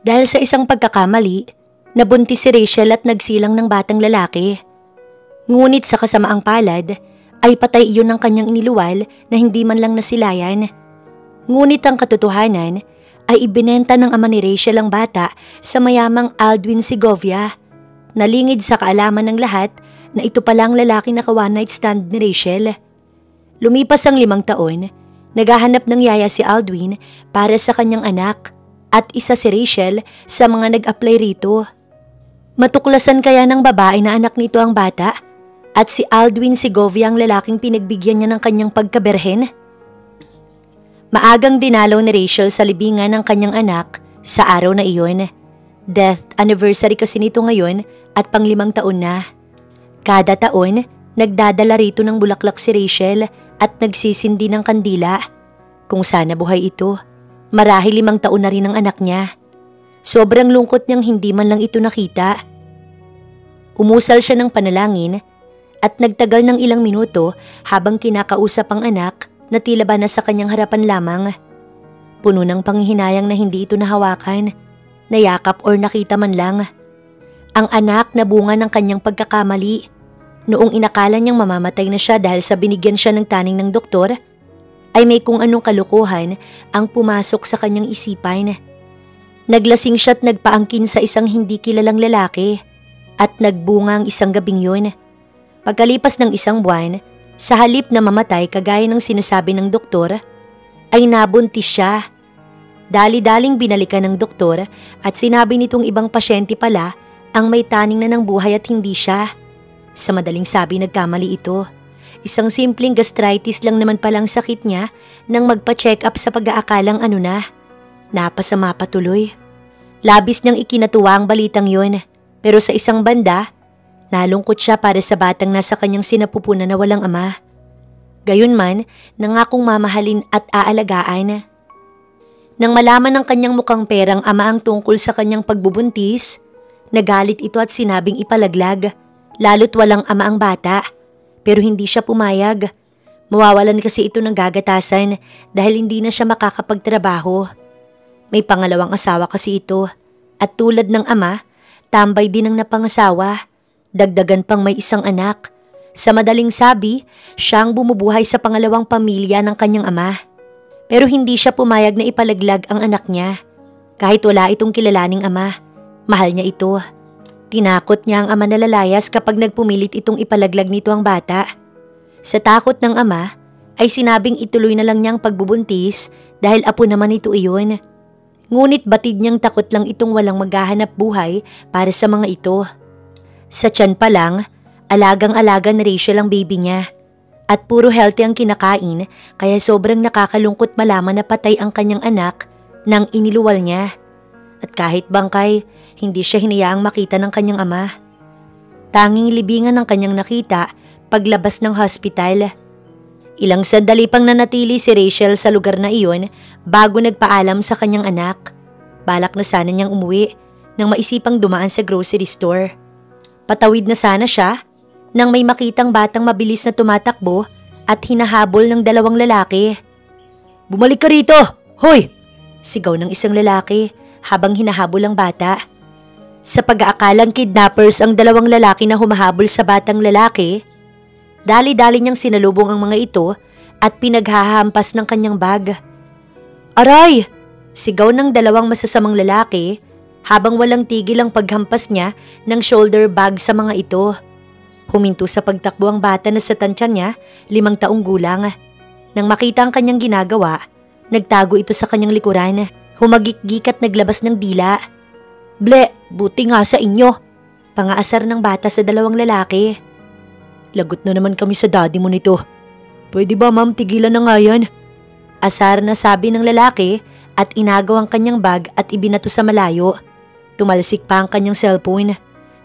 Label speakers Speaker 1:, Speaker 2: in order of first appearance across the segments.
Speaker 1: Dahil sa isang pagkakamali, nabuntis si Rachel at nagsilang ng batang lalaki. Ngunit sa kasamaang palad, ay patay iyon ng kanyang iniluwal na hindi man lang nasilayan. Ngunit ang katotohanan ay ibinenta ng ama ni Rachel ang bata sa mayamang Aldwin Segovia. Nalingid sa kaalaman ng lahat na ito palang lalaking naka-one night stand ni Rachel. Lumipas ang 5 taon, naghahanap ng yaya si Aldwin para sa kanyang anak at isa si Rachel sa mga nag-apply rito. Matuklasan kaya ng babae na anak nito ang bata at si Aldwin Segovia ang lalaking pinagbigyan niya ng kanyang pagkaberhen? Maagang dinalaw ni Rachel sa libingan ng kanyang anak sa araw na iyon. Death anniversary kasi nito ngayon at pang 5 taon na. Kada taon, nagdadala rito ng bulaklak si Rachel at nagsisindi ng kandila. Kung sana buhay ito, marahil 5 taon na rin ang anak niya. Sobrang lungkot niyang hindi man lang ito nakita. Umusal siya ng panalangin at nagtagal ng ilang minuto habang kinakausap ang anak na tila ba nasa kanyang harapan lamang. Puno ng panghihinayang na hindi ito nahawakan, nayakap or nakita man lang. Ang anak na bunga ng kanyang pagkakamali. Noong inakala niyang mamamatay na siya dahil sa binigyan siya ng taning ng doktor, ay may kung anong kalukuhan ang pumasok sa kanyang isipan. Naglasing siya at nagpaangkin sa isang hindi kilalang lalaki at nagbunga ang isang gabing yun. Pagkalipas ng 1 buwan, sa halip na mamatay kagaya ng sinasabi ng doktor, ay nabuntis siya. Dali-daling binalikan ng doktor at sinabi nitong ibang pasyente pala ang may taning na ng buhay at hindi siya. Sa madaling sabi, nagkamali ito. Isang simpleng gastritis lang naman palang sakit niya nang magpa-check up sa pag-aakalang ano na. Napasama pa tuloy. Labis niyang ikinatuwa ang balitang yun, pero sa isang banda, nalungkot siya para sa batang nasa kanyang sinapupunan na walang ama. Gayunman, nangakong mamahalin at aalagaan. Nang malaman ng kanyang mukhang perang ama ang tungkol sa kanyang pagbubuntis, nagalit ito at sinabing ipalaglag, lalo't walang ama ang bata. Pero hindi siya pumayag. Mawawalan kasi ito ng gagatasan dahil hindi na siya makakapagtrabaho. May pangalawang asawa kasi ito at tulad ng ama, tambay din ang napangasawa. Dagdagan pang may isang anak. Sa madaling sabi, siya ang bumubuhay sa pangalawang pamilya ng kanyang ama. Pero hindi siya pumayag na ipalaglag ang anak niya. Kahit wala itong kilalaning ama, mahal niya ito. Tinakot niya ang ama na lalayas kapag nagpumilit itong ipalaglag nito ang bata. Sa takot ng ama, ay sinabing ituloy na lang niya ang pagbubuntis dahil apo naman ito iyon. Ngunit batid niyang takot lang itong walang maghahanap buhay para sa mga ito. Sa tiyan pa lang, alagang-alaga na Rachel ang baby niya. At puro healthy ang kinakain kaya sobrang nakakalungkot malaman na patay ang kanyang anak nang iniluwal niya. At kahit bangkay, hindi siya hinayaang makita ng kanyang ama. Tanging libingan ng kanyang nakita paglabas ng hospital. Ilang sandali pang nanatili si Rachel sa lugar na iyon bago nagpaalam sa kanyang anak. Balak na sana niyang umuwi nang maisipang dumaan sa grocery store. Patawid na sana siya nang may makitang batang mabilis na tumatakbo at hinahabol ng 2 lalaki. "Bumalik ka rito! Hoy!" sigaw ng isang lalaki habang hinahabol ang bata. Sa pag-aakalang kidnappers ang 2 lalaki na humahabol sa batang lalaki, dali-dali niyang sinalubong ang mga ito at pinaghahampas ng kanyang bag. "Aray!" sigaw ng 2 masasamang lalaki habang walang tigil ang paghampas niya ng shoulder bag sa mga ito. Huminto sa pagtakbo ang bata na sa tansya niya 5 taong gulang. Nang makita ang kanyang ginagawa, nagtago ito sa kanyang likuran. Humagikgik at naglabas ng dila. "Ble, buti nga sa inyo!" pangaasar ng bata sa 2 lalaki. "Lagot na naman kami sa daddy mo nito. Pwede ba ma'am tigilan na nga yan?" asar na sabi ng lalaki at inagaw ang kanyang bag at ibinato sa malayo. Tumalsik pa ang kanyang cellphone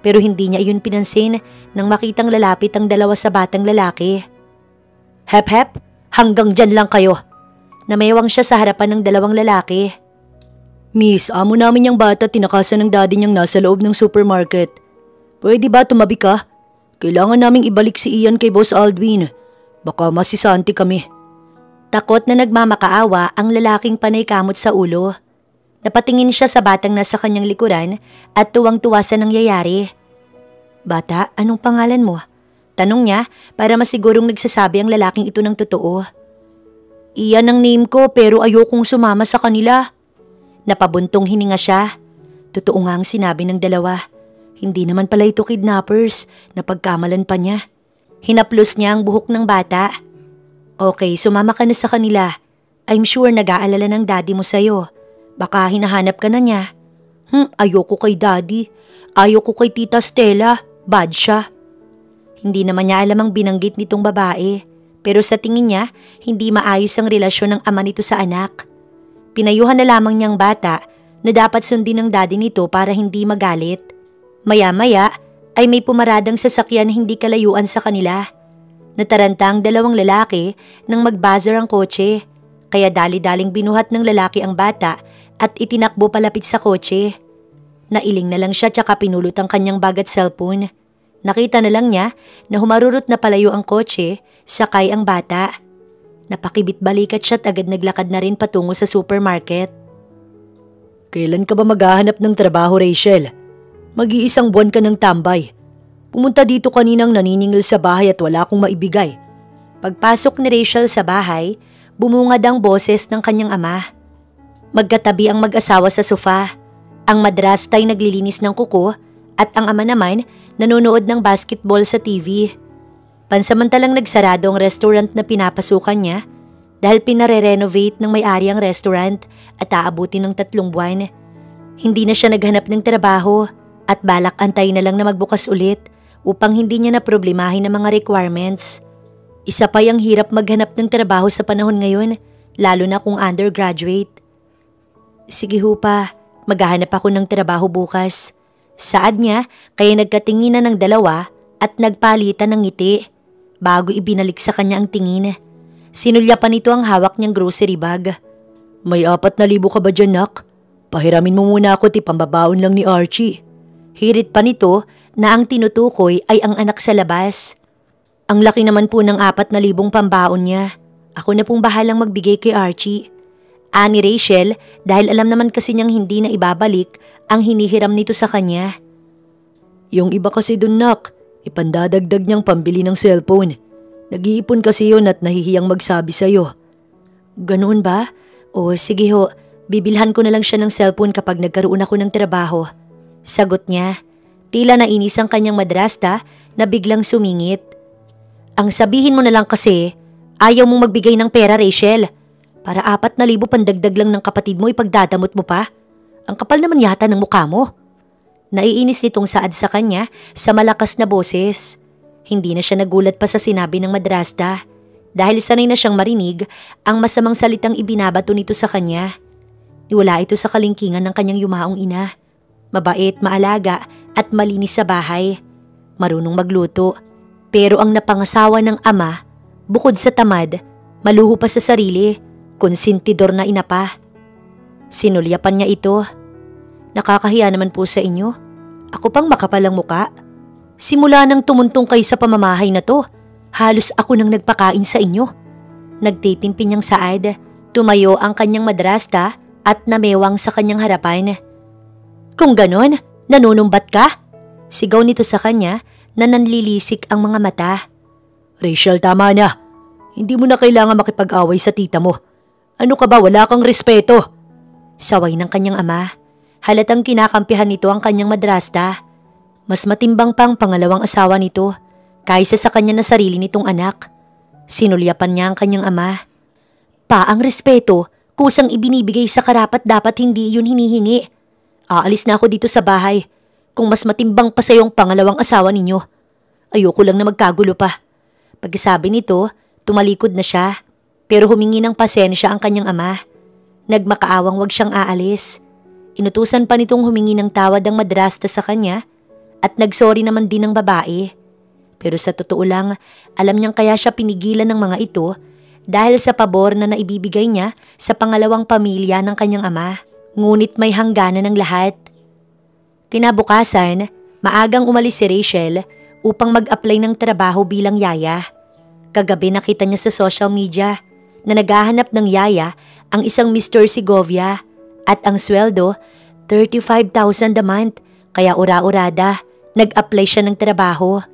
Speaker 1: pero hindi niya iyon pinansin nang makitang lalapit ang 2 sa batang lalaki. "Hep hep, hanggang dyan lang kayo." Namayawang siya sa harapan ng 2 lalaki. "Miss, amo namin yung bata tinakasan ng daddy niyang nasa loob ng supermarket. Pwede ba tumabi ka? Kailangan naming ibalik si Ian kay Boss Aldwin. Baka masisanti kami." Takot na nagmamakaawa ang lalaking panay kamot sa ulo. Napatingin siya sa batang nasa kanyang likuran at tuwang-tuwa sa nangyayari. Bata, anong pangalan mo? Tanong niya para masigurong nagsasabi ang lalaking ito ng totoo. Iyan ang name ko pero ayokong sumama sa kanila. Napabuntong hininga siya. Totoo nga ang sinabi ng dalawa. Hindi naman pala ito kidnappers, napagkamalan pa niya. Hinaplos niya ang buhok ng bata. Okay, sumama ka na sa kanila. I'm sure nag-aalala ng daddy mo sa'yo. Baka hinahanap ka na niya. Ayoko kay daddy. Ayoko kay tita Stella. Bad siya. Hindi naman niya alam ang binanggit nitong babae. Pero sa tingin niya, hindi maayos ang relasyon ng ama nito sa anak. Pinayuhan na lamang niyang bata na dapat sundin ng daddy nito para hindi magalit. Maya-maya ay may pumaradang sasakyan na hindi kalayuan sa kanila. Nataranta ang dalawang lalaki nang mag-buzzer ang kotse. Kaya dali-daling binuhat ng lalaki ang bata at itinakbo palapit sa kotse. Nailing na lang siya tsaka pinulot ang kanyang bag at cellphone. Nakita na lang niya na humarurot na palayo ang kotse, sakay ang bata. Napakibit balikat siya at agad naglakad na rin patungo sa supermarket. Kailan ka ba maghahanap ng trabaho, Rachel? Mag-iisang buwan ka ng tambay. Pumunta dito kaninang naniningil sa bahay at wala akong maibigay. Pagpasok ni Rachel sa bahay, bumungad ang boses ng kanyang ama. Magkatabi ang mag-asawa sa sofa. Ang madrasta ay naglilinis ng kuko at ang ama naman nanonood ng basketball sa TV. Pansamantalang nagsarado ang restaurant na pinapasukan niya dahil pinare-renovate ng may-ari ang restaurant at aabutin ng 3 buwan. Hindi na siya naghanap ng trabaho at balak antay na lang na magbukas ulit upang hindi niya na problemahin ang mga requirements. Isa pa yung hirap maghanap ng trabaho sa panahon ngayon, lalo na kung undergraduate. Sige ho pa, maghahanap ako ng trabaho bukas. Saad niya kaya nagkatinginan ng dalawa at nagpalitan ng ngiti bago ibinalik sa kanya ang tingin. Sinulya pa nito ang hawak niyang grocery bag. May 4,000 ka ba dyan, nak? Pahiramin mo muna ako, pambabaon lang ni Archie. Hirit pa nito na ang tinutukoy ay ang anak sa labas. Ang laki naman po ng 4,000 pambaon niya. Ako na pong bahalang magbigay kay Archie. Ani Rachel dahil alam naman kasi niyang hindi na ibabalik ang hinihiram nito sa kanya. Yung iba kasi dun, nak, ipandadagdag niyang pambili ng cellphone. Nag-iipon kasi yun at nahihiyang magsabi sa'yo. Ganoon ba? O sige ho, bibilhan ko na lang siya ng cellphone kapag nagkaroon ako ng trabaho. Sagot niya. Tila nainis ang kanyang madrasta na biglang sumingit. Ang sabihin mo na lang kasi, ayaw mong magbigay ng pera, Rachel. Para 4,000 pandagdag lang ng kapatid mo ipagdadamot mo pa. Ang kapal naman yata ng mukha mo. Naiinis nitong saad sa kanya sa malakas na boses. Hindi na siya nagulat pa sa sinabi ng madrasta dahil sanay na siyang marinig ang masamang salitang ibinabato nito sa kanya. Iwala ito sa kalingkingan ng kanyang yumaong ina. Mabait, maalaga at malinis sa bahay. Marunong magluto. Pero ang napangasawa ng ama, bukod sa tamad, maluho pa sa sarili, konsentidor na ina pa. Sinulyapan niya ito. Nakakahiya naman po sa inyo. Ako pang makapalang muka. Simula nang tumuntong kayo sa pamamahay na to, halos ako nang nagpakain sa inyo. Nagtitimpi niyang saad. Tumayo ang kanyang madrasta at namewang sa kanyang harapan. Kung ganon, nanunumbat ka? Sigaw nito sa kanya na nanlilisik ang mga mata. Rachel, tama na. Hindi mo na kailangan makipag-away sa tita mo. Ano ka ba, wala kang respeto? Saway ng kanyang ama. Halatang kinakampihan nito ang kanyang madrasta. Mas matimbang pang pangalawang asawa nito kaysa sa kanya na sarili nitong anak. Sinulyapan niya ang kanyang ama. Pa, ang respeto, kusang ibinibigay sa karapat dapat hindi yun hinihingi. Aalis na ako dito sa bahay kung mas matimbang pa sa yung pangalawang asawa ninyo. Ayoko lang na magkagulo pa. Pagkasabi nito, tumalikod na siya pero humingi ng pasensya ang kanyang ama. Nagmakaawang wag siyang aalis. Inutusan pa nitong humingi ng tawad ang madrasta sa kanya at nagsorry naman din ng babae. Pero sa totoo lang, alam niyang kaya siya pinigilan ng mga ito dahil sa pabor na naibibigay niya sa pangalawang pamilya ng kanyang ama. Ngunit may hangganan ng lahat. Kinabukasan, maagang umalis si Rachel upang mag-apply ng trabaho bilang yaya. Kagabi nakita niya sa social media na naghahanap ng yaya ang isang Mr. Segovia At ang sweldo, 35,000 a month. Kaya ura-urada, nag-apply siya ng trabaho.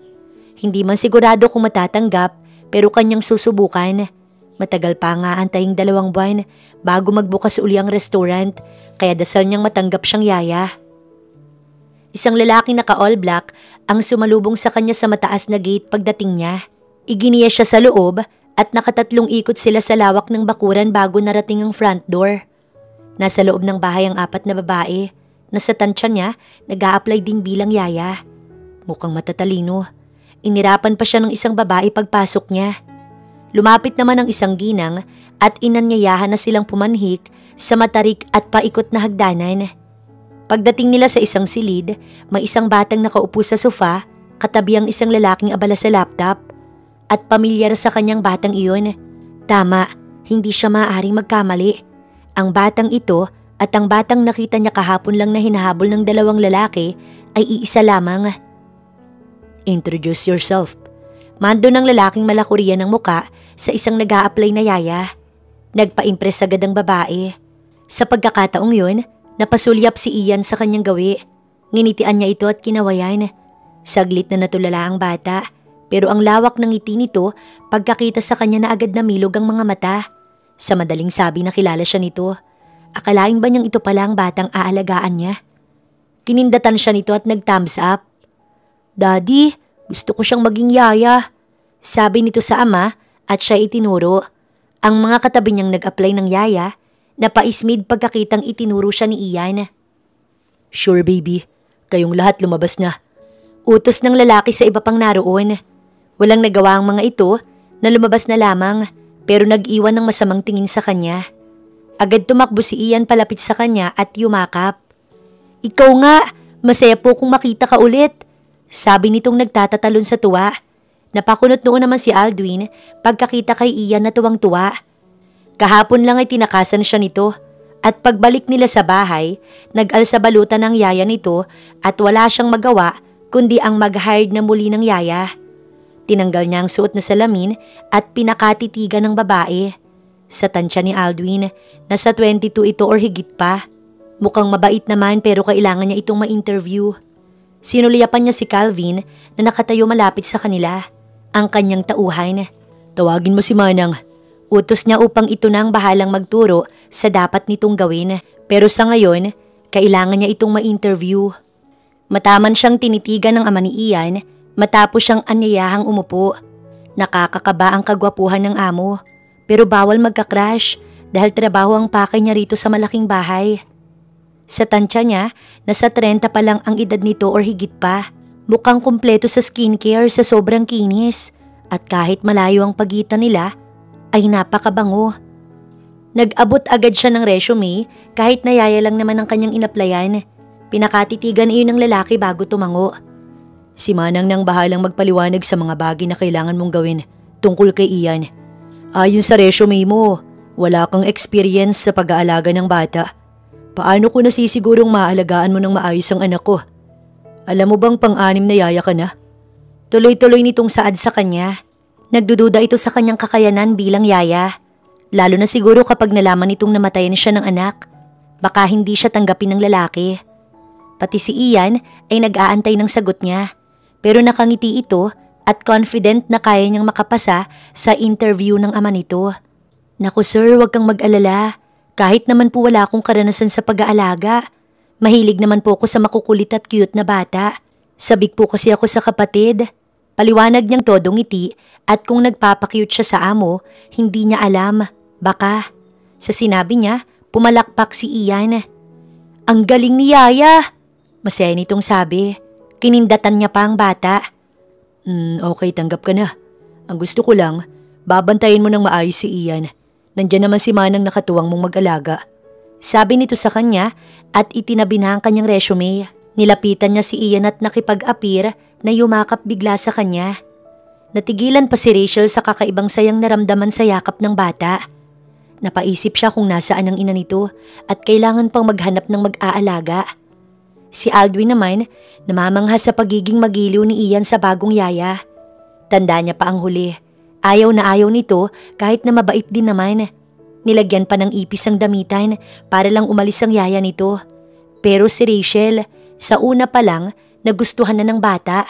Speaker 1: Hindi man sigurado kung matatanggap pero kanyang susubukan. Matagal pa nga antayin 2 buwan bago magbukas uli ang restaurant kaya dasal niyang matanggap siyang yaya. Isang lalaking naka-all black ang sumalubong sa kanya sa mataas na gate pagdating niya. Iginiya siya sa loob at nakatatlong ikot sila sa lawak ng bakuran bago narating ang front door. Nasa loob ng bahay ang 4 na babae. Nasa tansya niya, nag-a-apply din bilang yaya. Mukhang matatalino. Inirapan pa siya ng isang babae pagpasok niya. Lumapit naman ang isang ginang at inanyayahan na silang pumanhik sa matarik at paikot na hagdanan. Pagdating nila sa isang silid, may isang batang nakaupo sa sofa, katabi ang isang lalaking abala sa laptop. At pamilyar sa kanyang batang iyon. Tama, hindi siya maaaring magkamali. Ang batang ito at ang batang nakita niya kahapon lang na hinahabol ng 2 lalaki ay iisa lamang. Introduce yourself. Mando ng lalaking malakurian ng muka sa isang nag-a-apply na yaya. Nagpa-impress agad ang babae. Sa pagkakataong yun, napasulyap si Ian sa kanyang gawi. Nginitian niya ito at kinawayan. Saglit na natulala ang bata, pero ang lawak ng ngiti nito pagkakita sa kanya na agad namilog ang mga mata. Sa madaling sabi nakilala siya nito. Akalain ba niyang ito pala ang batang aalagaan niya? Kinindatan siya nito at nag-thumbs up. Daddy, gusto ko siyang maging yaya. Sabi nito sa ama at siya itinuro. Ang mga katabi niyang nag-apply ng yaya, napaismid pagkakitang itinuro siya ni Ian. Sure baby, kayong lahat lumabas na. Utos ng lalaki sa iba pang naroon. Walang nagawa ang mga ito na lumabas na lamang pero nag-iwan ng masamang tingin sa kanya. Agad tumakbo si Ian palapit sa kanya at yumakap. Ikaw nga, masaya po kung makita ka ulit. Sabi nitong nagtatatalon sa tuwa. Napakunot noon naman si Aldwin pagkakita kay Ian na tuwang-tuwa. Kahapon lang ay tinakasan siya nito at pagbalik nila sa bahay, nag-alsabalutan ang yaya nito at wala siyang magawa kundi ang mag-hired na muli ng yaya. Tinanggal niya ang suot na salamin at pinakatitigan ng babae. Sa tansya ni Aldwin, nasa 22 ito or higit pa. Mukhang mabait naman pero kailangan niya itong ma-interview. Sinuliyapan niya si Calvin na nakatayo malapit sa kanila. Ang kanyang tauhan. Tawagin mo si Manang. Utos niya upang ito na ang bahalang magturo sa dapat nitong gawin. Pero sa ngayon, kailangan niya itong ma-interview. Mataman siyang tinitigan ng ama ni Ian matapos siyang anyayahang umupo. Nakakakaba ang kagwapuhan ng amo. Pero bawal magka-crush dahil trabaho ang pakay niya rito sa malaking bahay. Sa tansya niya, nasa 30 pa lang ang edad nito or higit pa. Mukhang kumpleto sa skincare sa sobrang kinis. At kahit malayo ang pagitan nila, ay napakabango. Nag-abot agad siya ng resume kahit nayaya lang naman ang kanyang inaplayan. Pinakatitigan iyon ng lalaki bago tumango. Si Manang nang bahalang magpaliwanag sa mga bagay na kailangan mong gawin tungkol kay Ian. Ayon sa resume mo, wala kang experience sa pag-aalaga ng bata. Paano ko nasisigurong maaalagaan mo ng maayos ang anak ko? Alam mo bang pang-anim na yaya ka na? Tuloy-tuloy nitong saad sa kanya. Nagdududa ito sa kanyang kakayanan bilang yaya. Lalo na siguro kapag nalaman nitong namatayan siya ng anak. Baka hindi siya tanggapin ng lalaki. Pati si Ian ay nag-aantay ng sagot niya. Pero nakangiti ito at confident na kaya niyang makapasa sa interview ng ama nito. Naku sir, huwag kang mag-alala. Kahit naman po wala akong karanasan sa pag-aalaga. Mahilig naman po ako sa makukulit at cute na bata. Sabik po kasi ako sa kapatid. Paliwanag niyang todo ngiti at kung nagpapakyut siya sa amo, hindi niya alam. Baka. Sa sinabi niya, pumalakpak si Ian. Ang galing ni Yaya! Masaya nitong sabi. Kinindatan niya pa ang bata. Okay, tanggap ka na. Ang gusto ko lang, babantayin mo ng maayos si Ian. Nandiyan naman si Manang nakatuwang mong mag-alaga. Sabi nito sa kanya at itinabi na ang kanyang resume. Nilapitan niya si Ian at nakipag-appear na yumakap bigla sa kanya. Natigilan pa si Rachel sa kakaibang sayang naramdaman sa yakap ng bata. Napaisip siya kung nasaan ang ina nito at kailangan pang maghanap ng mag-aalaga. Si Aldwin naman, namamangha sa pagiging magiliw ni Ian sa bagong yaya. Tanda niya pa ang huli. Ayaw na ayaw nito kahit na mabait din naman. Nilagyan pa ng ipis ang damitan para lang umalis ang yaya nito. Pero si Rachel, sa una pa lang, nagustuhan na ng bata.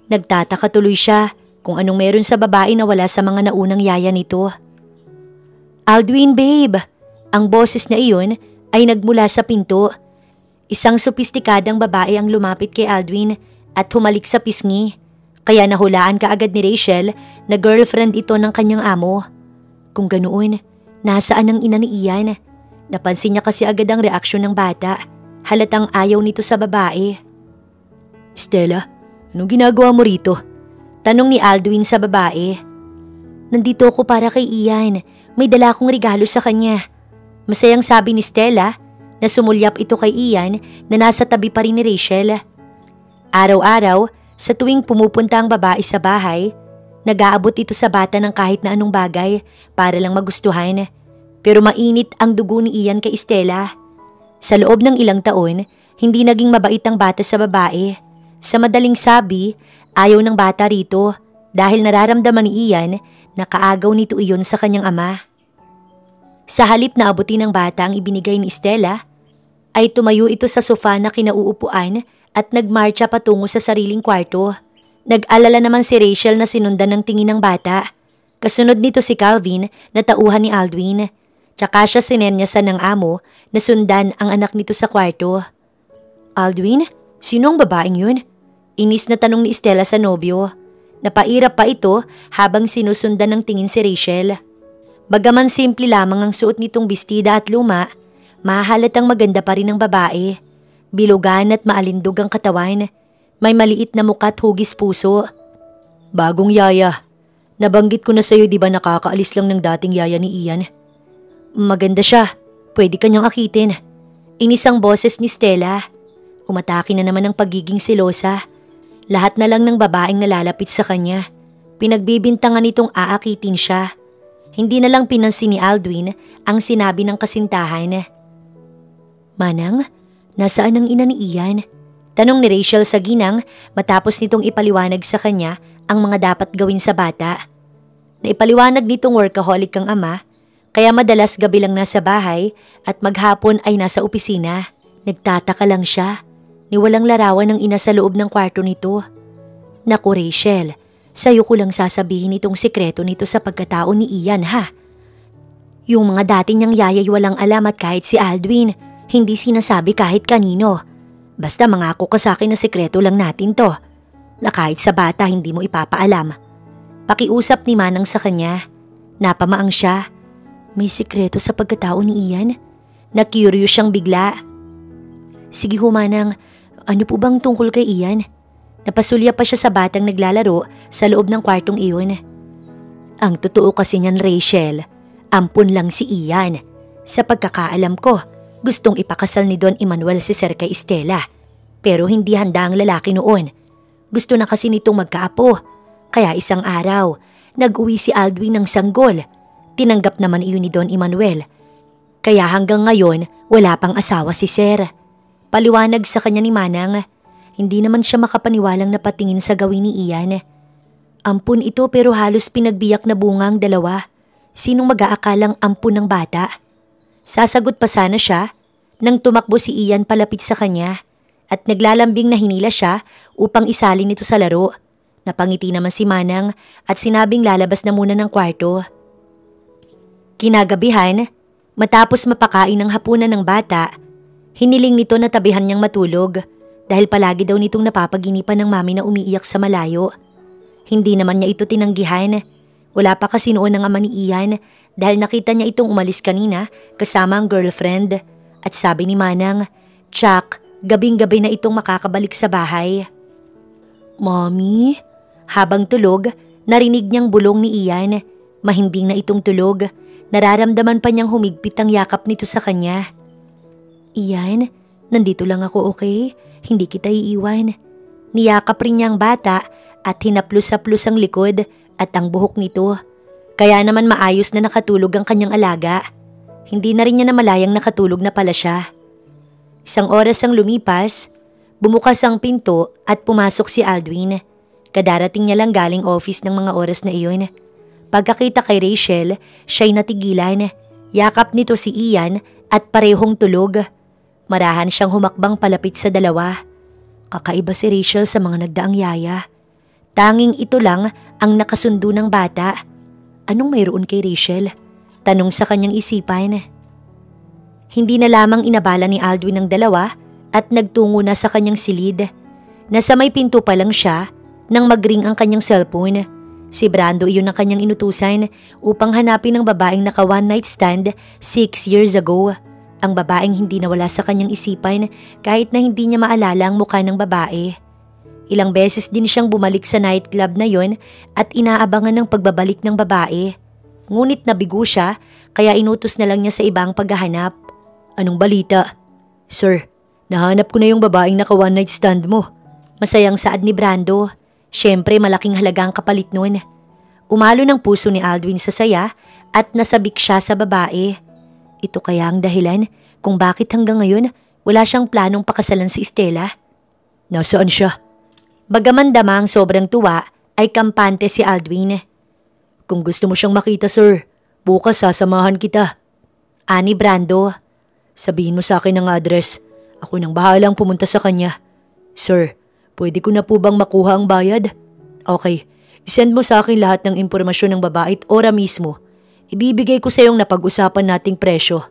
Speaker 1: Nagtataka tuloy siya kung anong meron sa babae na wala sa mga naunang yaya nito. "Aldwin, babe!" Ang boses na iyon ay nagmula sa pinto. Isang sopistikadang babae ang lumapit kay Aldwin at humalik sa pisngi. Kaya nahulaan kaagad ni Rachel na girlfriend ito ng kanyang amo. Kung ganoon, nasaan ang ina ni Ian? Napansin niya kasi agad ang reaksyon ng bata. Halatang ayaw nito sa babae. "Stella, anong ginagawa mo rito?" Tanong ni Aldwin sa babae. "Nandito ako para kay Ian. May dala akong regalo sa kanya." Masayang sabi ni Stella na sumulyap ito kay Ian na nasa tabi pa rin ni Rachel. Araw-araw, sa tuwing pumupunta ang babae sa bahay, nag-aabot ito sa bata ng kahit na anong bagay para lang magustuhan. Pero mainit ang dugo ni Ian kay Stella. Sa loob ng ilang taon, hindi naging mabait ang bata sa babae. Sa madaling sabi, ayaw ng bata rito dahil nararamdaman ni Ian na kaagaw nito iyon sa kanyang ama. Sa halip na abutin ng bata ang ibinigay ni Stella, ay tumayo ito sa sofa na kinauupuan at nagmarcha patungo sa sariling kwarto. Nag-alala naman si Rachel na sinundan ng tingin ng bata. Kasunod nito si Calvin na tauhan ni Aldwin. Tsaka siya sinenyasan ng amo na sundan ang anak nito sa kwarto. "Aldwin, sino ang babaeng yun?" Inis na tanong ni Stella sa nobyo. Napairap pa ito habang sinusundan ng tingin si Rachel. Bagaman simple lamang ang suot nitong bestida at luma, mahahalatang maganda pa rin ang babae. Bilugan at maalindog ang katawan. May maliit na mukha at hugis puso. "Bagong yaya. Nabanggit ko na sa'yo, di ba nakakaalis lang ng dating yaya ni Ian?" "Maganda siya. Pwede kanyang akitin." Inis ang boses ni Stella. Umatake na naman ang pagiging selosa. Lahat na lang ng babaeng nalalapit sa kanya. Pinagbibintangan nitong aakitin siya. Hindi na lang pinansin ni Aldwin ang sinabi ng kasintahan. "Manang, nasaan ang ina ni Ian?" Tanong ni Rachel sa ginang matapos nitong ipaliwanag sa kanya ang mga dapat gawin sa bata. Naipaliwanag nitong workaholic ang ama, kaya madalas gabi lang nasa bahay at maghapon ay nasa opisina. Nagtataka lang siya ni walang larawan ng ina sa loob ng kwarto nito. "Naku Rachel, sa'yo ko lang sasabihin itong sikreto nito sa pagkatao ni Ian ha. Yung mga dati niyang yayay walang alam at kahit si Aldwin, hindi sinasabi kahit kanino. Basta mangako ka sa akin na sikreto lang natin to, na kahit sa bata hindi mo ipapaalam." Pakiusap ni Manang sa kanya. Napamaang siya. May sikreto sa pagkatao ni Ian? Na-curious siyang bigla. "Sige ho Manang, ano po bang tungkol kay Ian?" Napasulya pa siya sa batang naglalaro sa loob ng kwartong iyon. "Ang totoo kasi niyan Rachel, ampun lang si Ian. Sa pagkakaalam ko, gustong ipakasal ni Don Emmanuel si Sir kay Stella. Pero hindi handa ang lalaki noon. Gusto na kasi nitong magkaapo. Kaya isang araw, nag-uwi si Aldwin ng sanggol. Tinanggap naman iyon ni Don Emmanuel. Kaya hanggang ngayon, wala pang asawa si Sir." Paliwanag sa kanya ni Manang. Hindi naman siya makapaniwalang napatingin sa gawin ni Ian. Ampun ito pero halos pinagbiyak na bunga ang dalawa. Sinong mag-aakalang ampun ng bata? Sasagot pa sana siya nang tumakbo si Ian palapit sa kanya at naglalambing na hinila siya upang isalin ito sa laro. Napangiti naman si Manang at sinabing lalabas na muna ng kwarto. Kinagabihan, matapos mapakain ng hapunan ng bata, hiniling nito na tabihan niyang matulog dahil palagi daw nitong napapaginipan ng mami na umiiyak sa malayo. Hindi naman niya ito tinanggihan. Wala pa kasi noon ang ama ni Ian dahil nakita niya itong umalis kanina kasama ang girlfriend. At sabi ni Manang, "Tsak, gabing-gabi na itong makakabalik sa bahay." "Mommy?" Habang tulog, narinig niyang bulong ni Ian. Mahimbing na itong tulog. Nararamdaman pa niyang humigpit ang yakap nito sa kanya. "Ian, nandito lang ako, okay? Hindi kita iiwan." Niyakap rin niya ang bata at hinaplos-haplos ang likod at ang buhok nito. Kaya naman maayos na nakatulog ang kanyang alaga. Hindi na rin niya namalayang nakatulog na pala siya. Isang oras ang lumipas, bumukas ang pinto at pumasok si Aldwin. Kadarating niya lang galing office ng mga oras na iyon. Pagkakita kay Rachel, siya'y natigilan. Yakap nito si Ian at parehong tulog. Marahan siyang humakbang palapit sa dalawa. Kakaiba si Rachel sa mga nagdaang yaya. Tanging ito lang ang nakasundo ng bata. Anong mayroon kay Rachel? Tanong sa kanyang isipan. Hindi na lamang inabala ni Aldwin ang dalawa at nagtungo na sa kanyang silid. Nasa may pinto pa lang siya nang magring ang kanyang cellphone. Si Brando iyon ang kanyang inutusan upang hanapin ang babaeng naka one night stand 6 years ago. Ang babaeng hindi nawala sa kanyang isipan kahit na hindi niya maalala ang mukha ng babae. Ilang beses din siyang bumalik sa nightclub na yon at inaabangan ng pagbabalik ng babae. Ngunit nabigo siya kaya inutos na lang niya sa ibang paghahanap. Anong balita? Sir, nahanap ko na yung babaeng naka one night stand mo. Masayang saad ni Brando. Siyempre malaking halaga ang kapalit nun. Umalo ng puso ni Aldwin sa saya at nasabik siya sa babae. Ito kaya ang dahilan kung bakit hanggang ngayon wala siyang planong pakasalan si Stella. Nasaan siya? Bagaman damang sobrang tuwa ay kampante si Aldwin. Kung gusto mo siyang makita sir, bukas sasamahan kita. Ani Brando. Sabihin mo sa akin ang address. Ako nang bahalang pumunta sa kanya. Sir, pwede ko na po bang makuha ang bayad? Okay, isend mo sa akin lahat ng impormasyon ng babae at ora mismo. Ibibigay ko sa iyong napag-usapan nating presyo.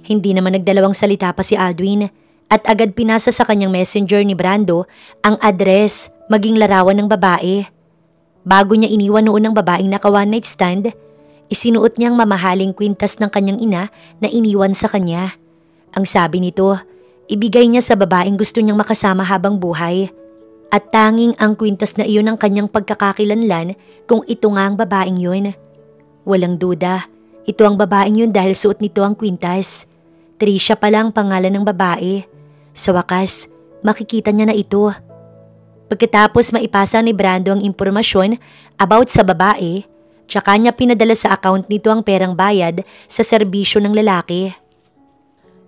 Speaker 1: Hindi naman nagdalawang salita pa si Aldwin at agad pinasa sa kanyang messenger ni Brando ang address maging larawan ng babae. Bago niya iniwan noon ng babaeng naka one night stand, isinuot niyang mamahaling kwintas ng kanyang ina na iniwan sa kanya. Ang sabi nito, ibigay niya sa babaeng gusto niyang makasama habang buhay. At tanging ang kwintas na iyon ang kanyang pagkakakilanlan kung ito nga ang babaeng yun. Walang duda, ito ang babaeng yun dahil suot nito ang kwintas. Tricia pala ang pangalan ng babae. Sa wakas, makikita niya na ito. Pagkatapos maipasa ni Brando ang impormasyon about sa babae, tsaka niya pinadala sa account nito ang perang bayad sa serbisyo ng lalaki.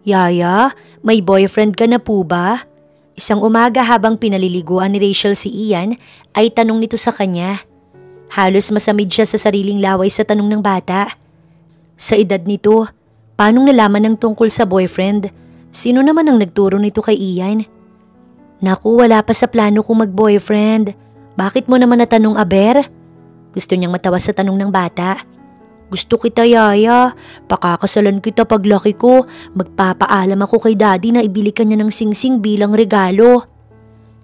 Speaker 1: Yaya, may boyfriend ka na po ba? Isang umaga habang pinaliliguan ni Rachel si Ian ay tanong nito sa kanya. Halos masamid siya sa sariling laway sa tanong ng bata. Sa edad nito, paanong nalaman ng tungkol sa boyfriend? Sino naman ang nagturo nito kay Ian? Naku, wala pa sa plano kong mag-boyfriend. Bakit mo naman natanong aber? Gusto niyang matawa sa tanong ng bata. Gusto kita yaya, pakakasalan kita paglaki ko, magpapaalam ako kay daddy na ibili ka niya ng singsing bilang regalo.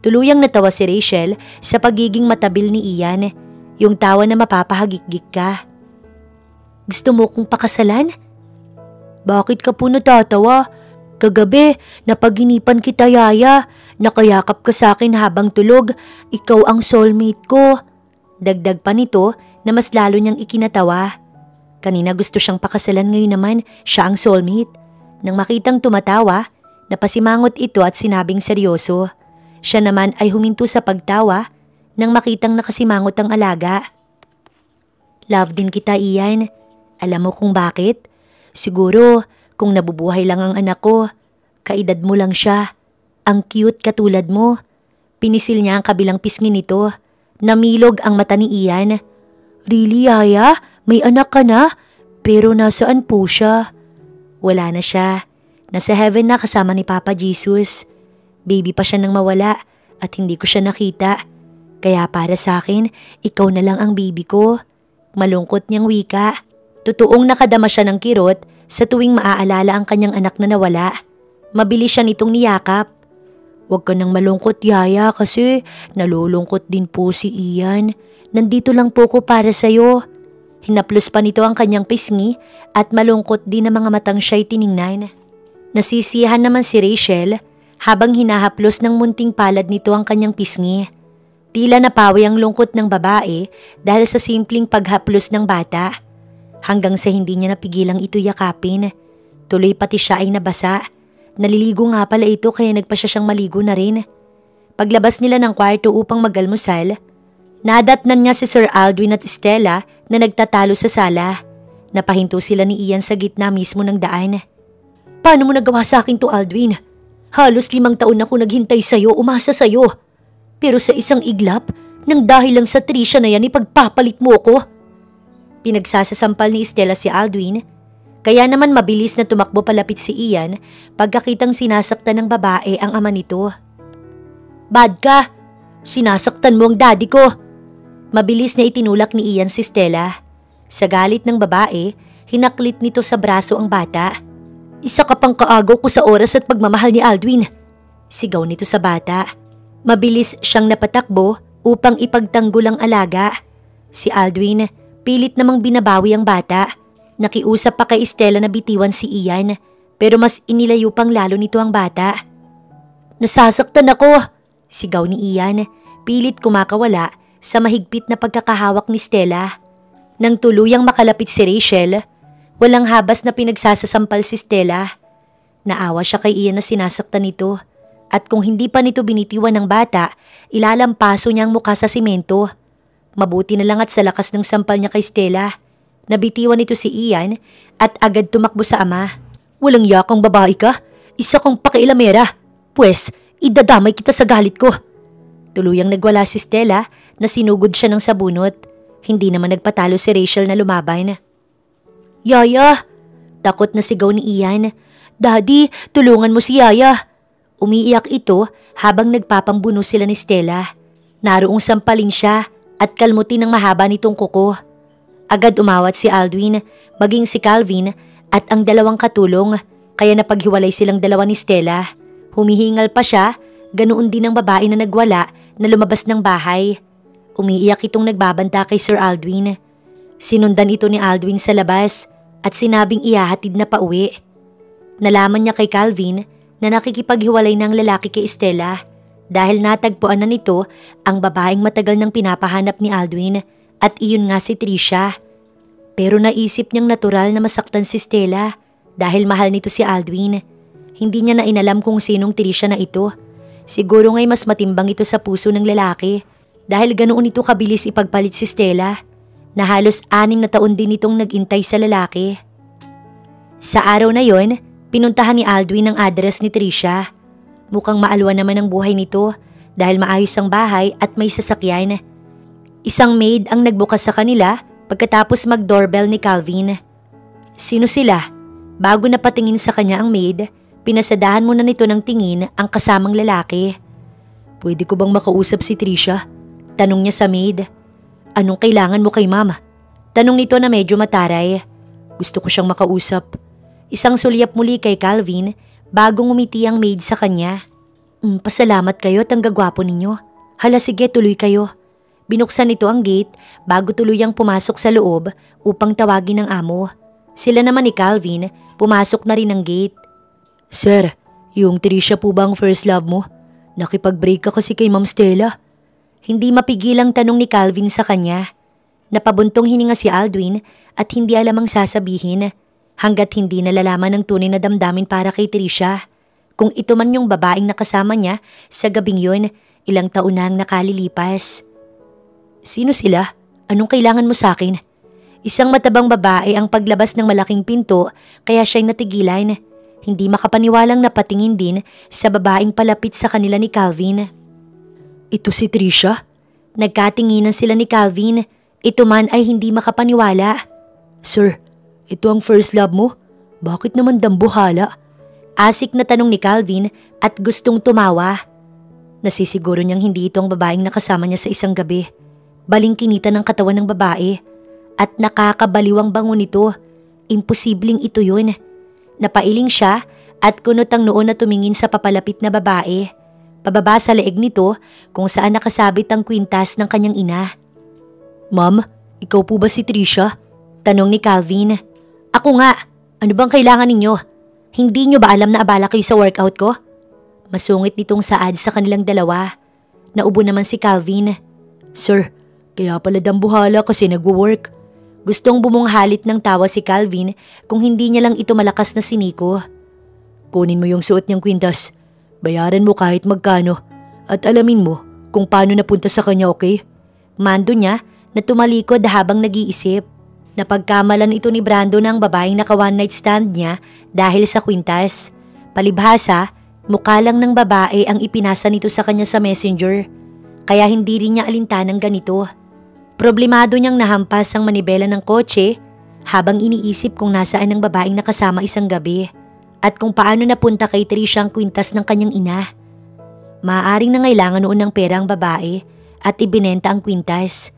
Speaker 1: Tuluyang natawa si Rachel sa pagiging matabil ni Ian, yung tawa na mapapahagik-gik ka. Gusto mo kong pakasalan? Bakit ka po natatawa? Kagabi, napaginipan kita yaya, nakayakap ka sa akin habang tulog, ikaw ang soulmate ko. Dagdag pa nito na mas lalo niyang ikinatawa. Kanina gusto siyang pakasalan, ngayon naman siya ang soulmate. Nang makitang tumatawa, napasimangot ito at sinabing seryoso. Siya naman ay huminto sa pagtawa nang makitang nakasimangot ang alaga. Love din kita, Ian. Alam mo kung bakit? Siguro kung nabubuhay lang ang anak ko, kaedad mo lang siya. Ang cute katulad mo. Pinisil niya ang kabilang pisngi nito. Namilog ang mata ni Ian. Really, Yaya? May anak ka na? Pero nasaan po siya? Wala na siya. Nasa heaven na kasama ni Papa Jesus. Baby pa siya nang mawala at hindi ko siya nakita. Kaya para sa akin, ikaw na lang ang baby ko. Malungkot niyang wika. Totoong nakadama siya ng kirot sa tuwing maaalala ang kanyang anak na nawala. Mabilis siya nitong niyakap. Huwag ka nang malungkot, Yaya, kasi nalulungkot din po si Ian. Nandito lang po ko para sa'yo. Hinaplos pa nito ang kanyang pisngi at malungkot din ang mga matang siya'y tiningnan. Nasisiyahan naman si Rachel habang hinahaplos ng munting palad nito ang kanyang pisngi. Tila napawi ang lungkot ng babae dahil sa simpleng paghaplos ng bata. Hanggang sa hindi niya napigilang ito yakapin. Tuloy pati siya ay nabasa. Naliligo nga pala ito kaya nagpa siya siyang maligo na rin. Paglabas nila ng kwarto upang magalmusal, nadatnan nga si Sir Aldwin at Stella na nagtatalo sa sala. Napahinto sila ni Ian sa gitna mismo ng daan. Paano mo nagawa sa akin to, Aldwin? Halos 5 taon ako naghintay sa'yo, umasa sa'yo. Pero sa isang iglap, nang dahil lang sa Tricia na yan, ipagpapalit mo ko. Pinagsasasampal ni Stella si Aldwin. Kaya naman mabilis na tumakbo palapit si Ian pagkakitang sinasaktan ng babae ang ama nito. Bad ka! Sinasaktan mo ang daddy ko! Mabilis na itinulak ni Ian si Stella. Sa galit ng babae, hinaklit nito sa braso ang bata. Isa ka pang kaagaw ko sa oras at pagmamahal ni Aldwin. Sigaw nito sa bata. Mabilis siyang napatakbo upang ipagtanggol ang alaga. Si Aldwin, pilit namang binabawi ang bata. Nakiusap pa kay Stella na bitiwan si Ian, pero mas inilayo pang lalo nito ang bata. Nasasaktan ako! Sigaw ni Ian, pilit kumakawala sa mahigpit na pagkakahawak ni Stella. Nang tuluyang makalapit si Rachel, walang habas na pinagsasasampal si Stella. Naawa siya kay Ian na sinasaktan nito, at kung hindi pa nito binitiwan ng bata, ilalampaso niya ang mukha sa simento. Mabuti na lang at sa lakas ng sampal niya kay Stella, nabitiwan nito si Ian at agad tumakbo sa ama. Walang yakang babae ka, isa kang pakailamera. Pwes, idadamay kita sa galit ko. Tuluyang nagwala si Stella na sinugod siya ng sabunot. Hindi naman nagpatalo si Rachel na lumaban. Yaya! Takot na sigaw ni Ian. Daddy, tulungan mo si Yaya. Umiiyak ito habang nagpapambuno sila ni Stella. Naroong sampalin siya at kalmutin ng mahaba nitong kuko. Agad umawat si Aldwin, maging si Calvin at ang dalawang katulong, kaya napaghiwalay silang dalawa ni Stella. Humihingal pa siya, ganoon din ang babae na nagwala na lumabas ng bahay. Umiiyak itong nagbabanta kay Sir Aldwin. Sinundan ito ni Aldwin sa labas at sinabing ihahatid na pauwi. Nalaman niya kay Calvin na nakikipaghiwalay ng lalaki kay Stella dahil natagpuan na nito ang babaeng matagal nang pinapahanap ni Aldwin. At iyon nga si Trisha. Pero naisip niyang natural na masaktan si Stella dahil mahal nito si Aldwin. Hindi niya na inalam kung sinong Trisha na ito. Siguro nga'y mas matimbang ito sa puso ng lalaki dahil ganoon ito kabilis ipagpalit si Stella na halos 6 na taon din itong nagintay sa lalaki. Sa araw na yon, pinuntahan ni Aldwin ang address ni Trisha. Mukhang maalwa naman ang buhay nito dahil maayos ang bahay at may sasakyan. Isang maid ang nagbukas sa kanila pagkatapos mag-doorbell ni Calvin. Sino sila? Bago na patingin sa kanya ang maid, pinasadahan muna nito ng tingin ang kasamang lalaki. Pwede ko bang makausap si Trisha? Tanong niya sa maid. Anong kailangan mo kay mama? Tanong nito na medyo mataray. Gusto ko siyang makausap. Isang sulyap muli kay Calvin bago ngumiti ang maid sa kanya. Pasalamat kayo at ang gagwapo ninyo. Hala sige, tuloy kayo. Binuksan nito ang gate bago tuluyang pumasok sa loob upang tawagin ng amo. Sila naman ni Calvin, pumasok na rin ang gate. Sir, yung Trisha po ba ang first love mo? Nakipag-break ka kasi kay Ma'am Stella. Hindi mapigilang tanong ni Calvin sa kanya. Napabuntong hininga si Aldwin at hindi alam ang sasabihin hanggat hindi nalalaman ng tunay na damdamin para kay Trisha. Kung ito man yung babaeng nakasama niya sa gabing yun, ilang taon na ang nakalilipas. Sino sila? Anong kailangan mo sa akin? Isang matabang babae ang paglabas ng malaking pinto kaya siya'y natigilan. Hindi makapaniwalang napatingin din sa babaeng palapit sa kanila ni Calvin. Ito si Trisha? Nagkatinginan sila ni Calvin. Ito man ay hindi makapaniwala. Sir, ito ang first love mo? Bakit naman dambuhala? Asik na tanong ni Calvin at gustong tumawa. Nasisiguro niyang hindi ito ang babaeng nakasama niya sa isang gabi. Balingkinita ng katawan ng babae at nakakabaliwang bango nito. Imposibleng ito yun. Napailing siya at kunot ang noo na tumingin sa papalapit na babae. Pababa sa leeg nito kung saan nakasabit ang kwintas ng kanyang ina. Ma'am, ikaw po ba si Trisha? Tanong ni Calvin. Ako nga. Ano bang kailangan ninyo? Hindi nyo ba alam na abala kayo sa workout ko? Masungit nitong saad sa kanilang dalawa. Naubo naman si Calvin. Sir, kaya pala dambuhala kasi nagwo-work. Gustong bumunghalit ng tawa si Calvin kung hindi niya lang ito malakas na siniko. Kunin mo yung suot niyang kwintas. Bayaran mo kahit magkano. At alamin mo kung paano napunta sa kanya, okay? Mando niya na tumalikod habang nag-iisip. Napagkamalan ito ni Brando ng babaeng naka one night stand niya dahil sa kwintas. Palibhasa, mukha lang ng babae ang ipinasa nito sa kanya sa messenger. Kaya hindi rin niya alintanang ganito. Problemado niyang nahampas ang manibela ng kotse habang iniisip kung nasaan ang babaeng nakasama isang gabi at kung paano napunta kay Trisha ang kwintas ng kanyang ina. Maaaring nangailangan noon ng pera ang babae at ibinenta ang kwintas.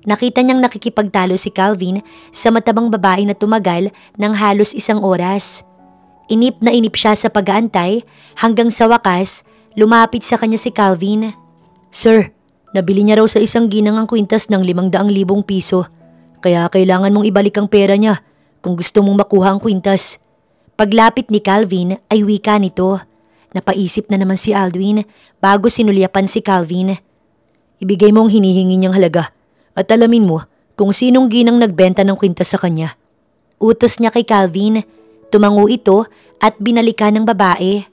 Speaker 1: Nakita niyang nakikipagtalo si Calvin sa matabang babae na tumagal ng halos 1 oras. Inip na inip siya sa pag-aantay hanggang sa wakas lumapit sa kanya si Calvin. "Sir, nabili niya raw sa isang ginang ang kwintas ng 500,000 piso. Kaya kailangan mong ibalik ang pera niya kung gusto mong makuha ang kwintas." Paglapit ni Calvin ay wika nito. Napaisip na naman si Aldwin bago sinulyapan si Calvin. "Ibigay mo ang hinihingi niyang halaga at alamin mo kung sinong ginang nagbenta ng kwintas sa kanya." Utos niya kay Calvin. Tumango ito at binalikan ng babae.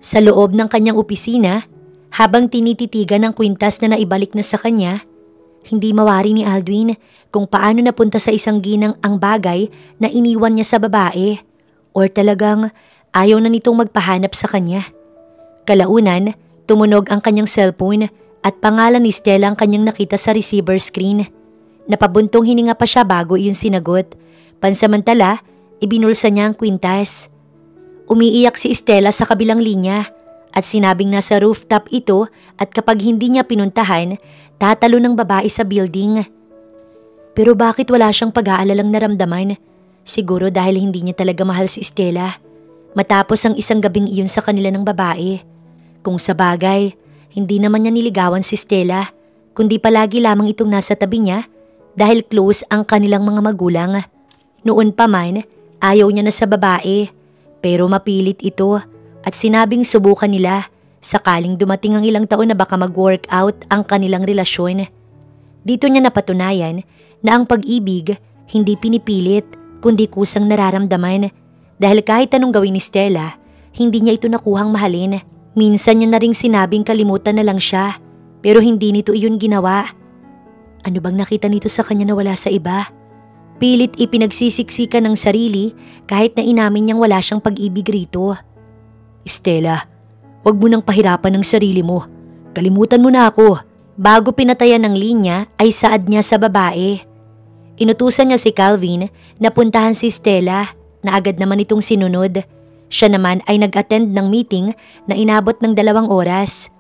Speaker 1: Sa loob ng kanyang opisina, habang tinititigan ang kwintas na naibalik na sa kanya, hindi mawari ni Aldwin kung paano napunta sa isang ginang ang bagay na iniwan niya sa babae or talagang ayaw na nitong magpahanap sa kanya. Kalaunan, tumunog ang kanyang cellphone at pangalan ni Stella ang kanyang nakita sa receiver screen. Napabuntong hininga pa siya bago iyon sinagot. Pansamantala, ibinulsa niya ang kwintas. Umiiyak si Stella sa kabilang linya at sinabing nasa rooftop ito at kapag hindi niya pinuntahan, tatalo ng babae sa building. Pero bakit wala siyang pag-aalalang naramdaman? Siguro dahil hindi niya talaga mahal si Stella. Matapos ang isang gabing iyon sa kanila ng babae. Kung sa bagay, hindi naman niya niligawan si Stella, kundi palagi lamang itong nasa tabi niya dahil close ang kanilang mga magulang. Noon pa man, ayaw niya na sa babae, pero mapilit ito at sinabing subukan nila sakaling dumating ang ilang taon na baka mag-work out ang kanilang relasyon. Dito niya napatunayan na ang pag-ibig hindi pinipilit kundi kusang nararamdaman dahil kahit anong gawin ni Stella, hindi niya ito nakuhang mahalin. Minsan niya na ring sinabing kalimutan na lang siya pero hindi nito iyon ginawa. Ano bang nakita nito sa kanya na wala sa iba? Pilit ipinagsisiksikan ng sarili kahit na inamin niyang wala siyang pag-ibig rito. "Stella, wag mo nang pahirapan ng sarili mo. Kalimutan mo na ako." Bago pinatayan ng linya ay saad niya sa babae. Inutusan niya si Calvin na puntahan si Stella na agad naman itong sinunod. Siya naman ay nag-attend ng meeting na inabot ng 2 oras.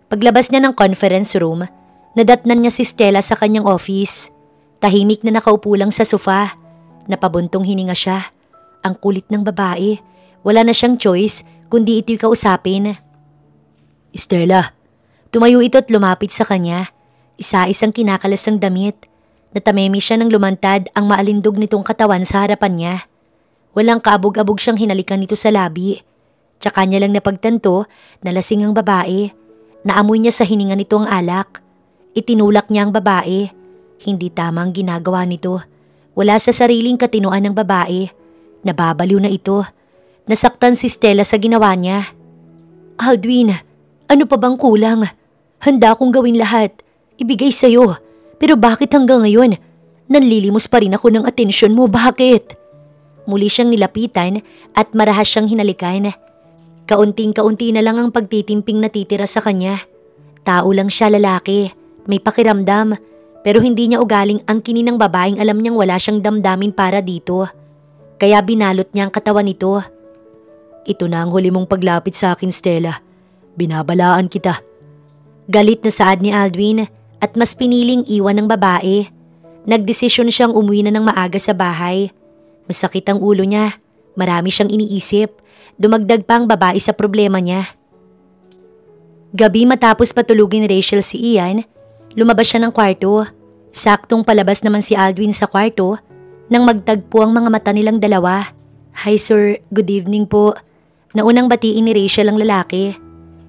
Speaker 1: Paglabas niya ng conference room, nadatnan niya si Stella sa kanyang office. Tahimik na nakaupo lang sa sofa. Napabuntong hininga siya. Ang kulit ng babae. Wala na siyang choice kundi ito'y kausapin. "Stella." Tumayo ito at lumapit sa kanya. Isa-isang kinakalas ng damit. Natamemi siya nang lumantad ang maalindog nitong katawan sa harapan niya. Walang kaabog-abog siyang hinalikan nito sa labi. Tsaka niya lang napagtanto na lasing ang babae. Naamoy niya sa hininga nito ang alak. Itinulak niya ang babae. Hindi tama ang ginagawa nito. Wala sa sariling katinuan ng babae. Nababaliw na ito. Nasaktan si Stella sa ginawa niya. "Aldwin, ano pa bang kulang? Handa akong gawin lahat. Ibigay sa'yo. Pero bakit hanggang ngayon? Nanlilimos pa rin ako ng atensyon mo. Bakit?" Muli siyang nilapitan at marahas siyang hinalikan. Kaunting-kaunti na lang ang pagtitimping natitira sa kanya. Tao lang siya, lalaki. May pakiramdam. Pero hindi niya ugaling ang kininang babaeng alam niyang wala siyang damdamin para dito. Kaya binalot niya ang katawan nito. "Ito na ang huli mong paglapit sa akin, Stella. Binabalaan kita." Galit na saad ni Aldwin at mas piniling iwan ng babae. Nagdesisyon siyang umuwi na ng maaga sa bahay. Masakit ang ulo niya. Marami siyang iniisip. Dumagdag pa ang babae sa problema niya. Gabi matapos patulugin ni Rachel si Ian, lumabas siya ng kwarto. Saktong palabas naman si Aldwin sa kwarto nang magtagpo ang mga mata nilang dalawa. "Hi sir, good evening po." Naunang batiin ni Rachel ang lalaki.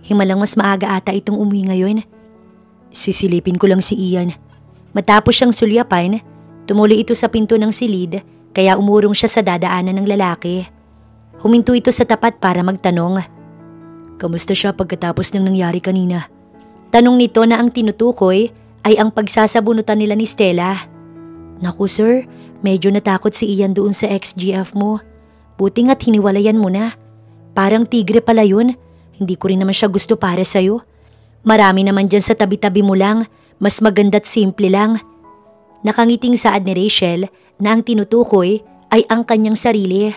Speaker 1: Himalang mas maaga ata itong umuwi ngayon. "Sisilipin ko lang si Ian." Matapos siyang sulyapan, tumuloy ito sa pinto ng silid kaya umurong siya sa dadaanan ng lalaki. Huminto ito sa tapat para magtanong. "Kamusta siya pagkatapos ng nangyari kanina?" Tanong nito na ang tinutukoy ay ang pagsasabunutan nila ni Stella. "Naku sir, medyo natakot si Ian doon sa ex-GF mo. Buti nga't hiniwalayan mo na. Parang tigre pala yun. Hindi ko rin naman siya gusto para sa'yo. Marami naman dyan sa tabi-tabi mo lang. Mas maganda't simple lang." Nakangiting saad ni Rachel na ang tinutukoy ay ang kanyang sarili.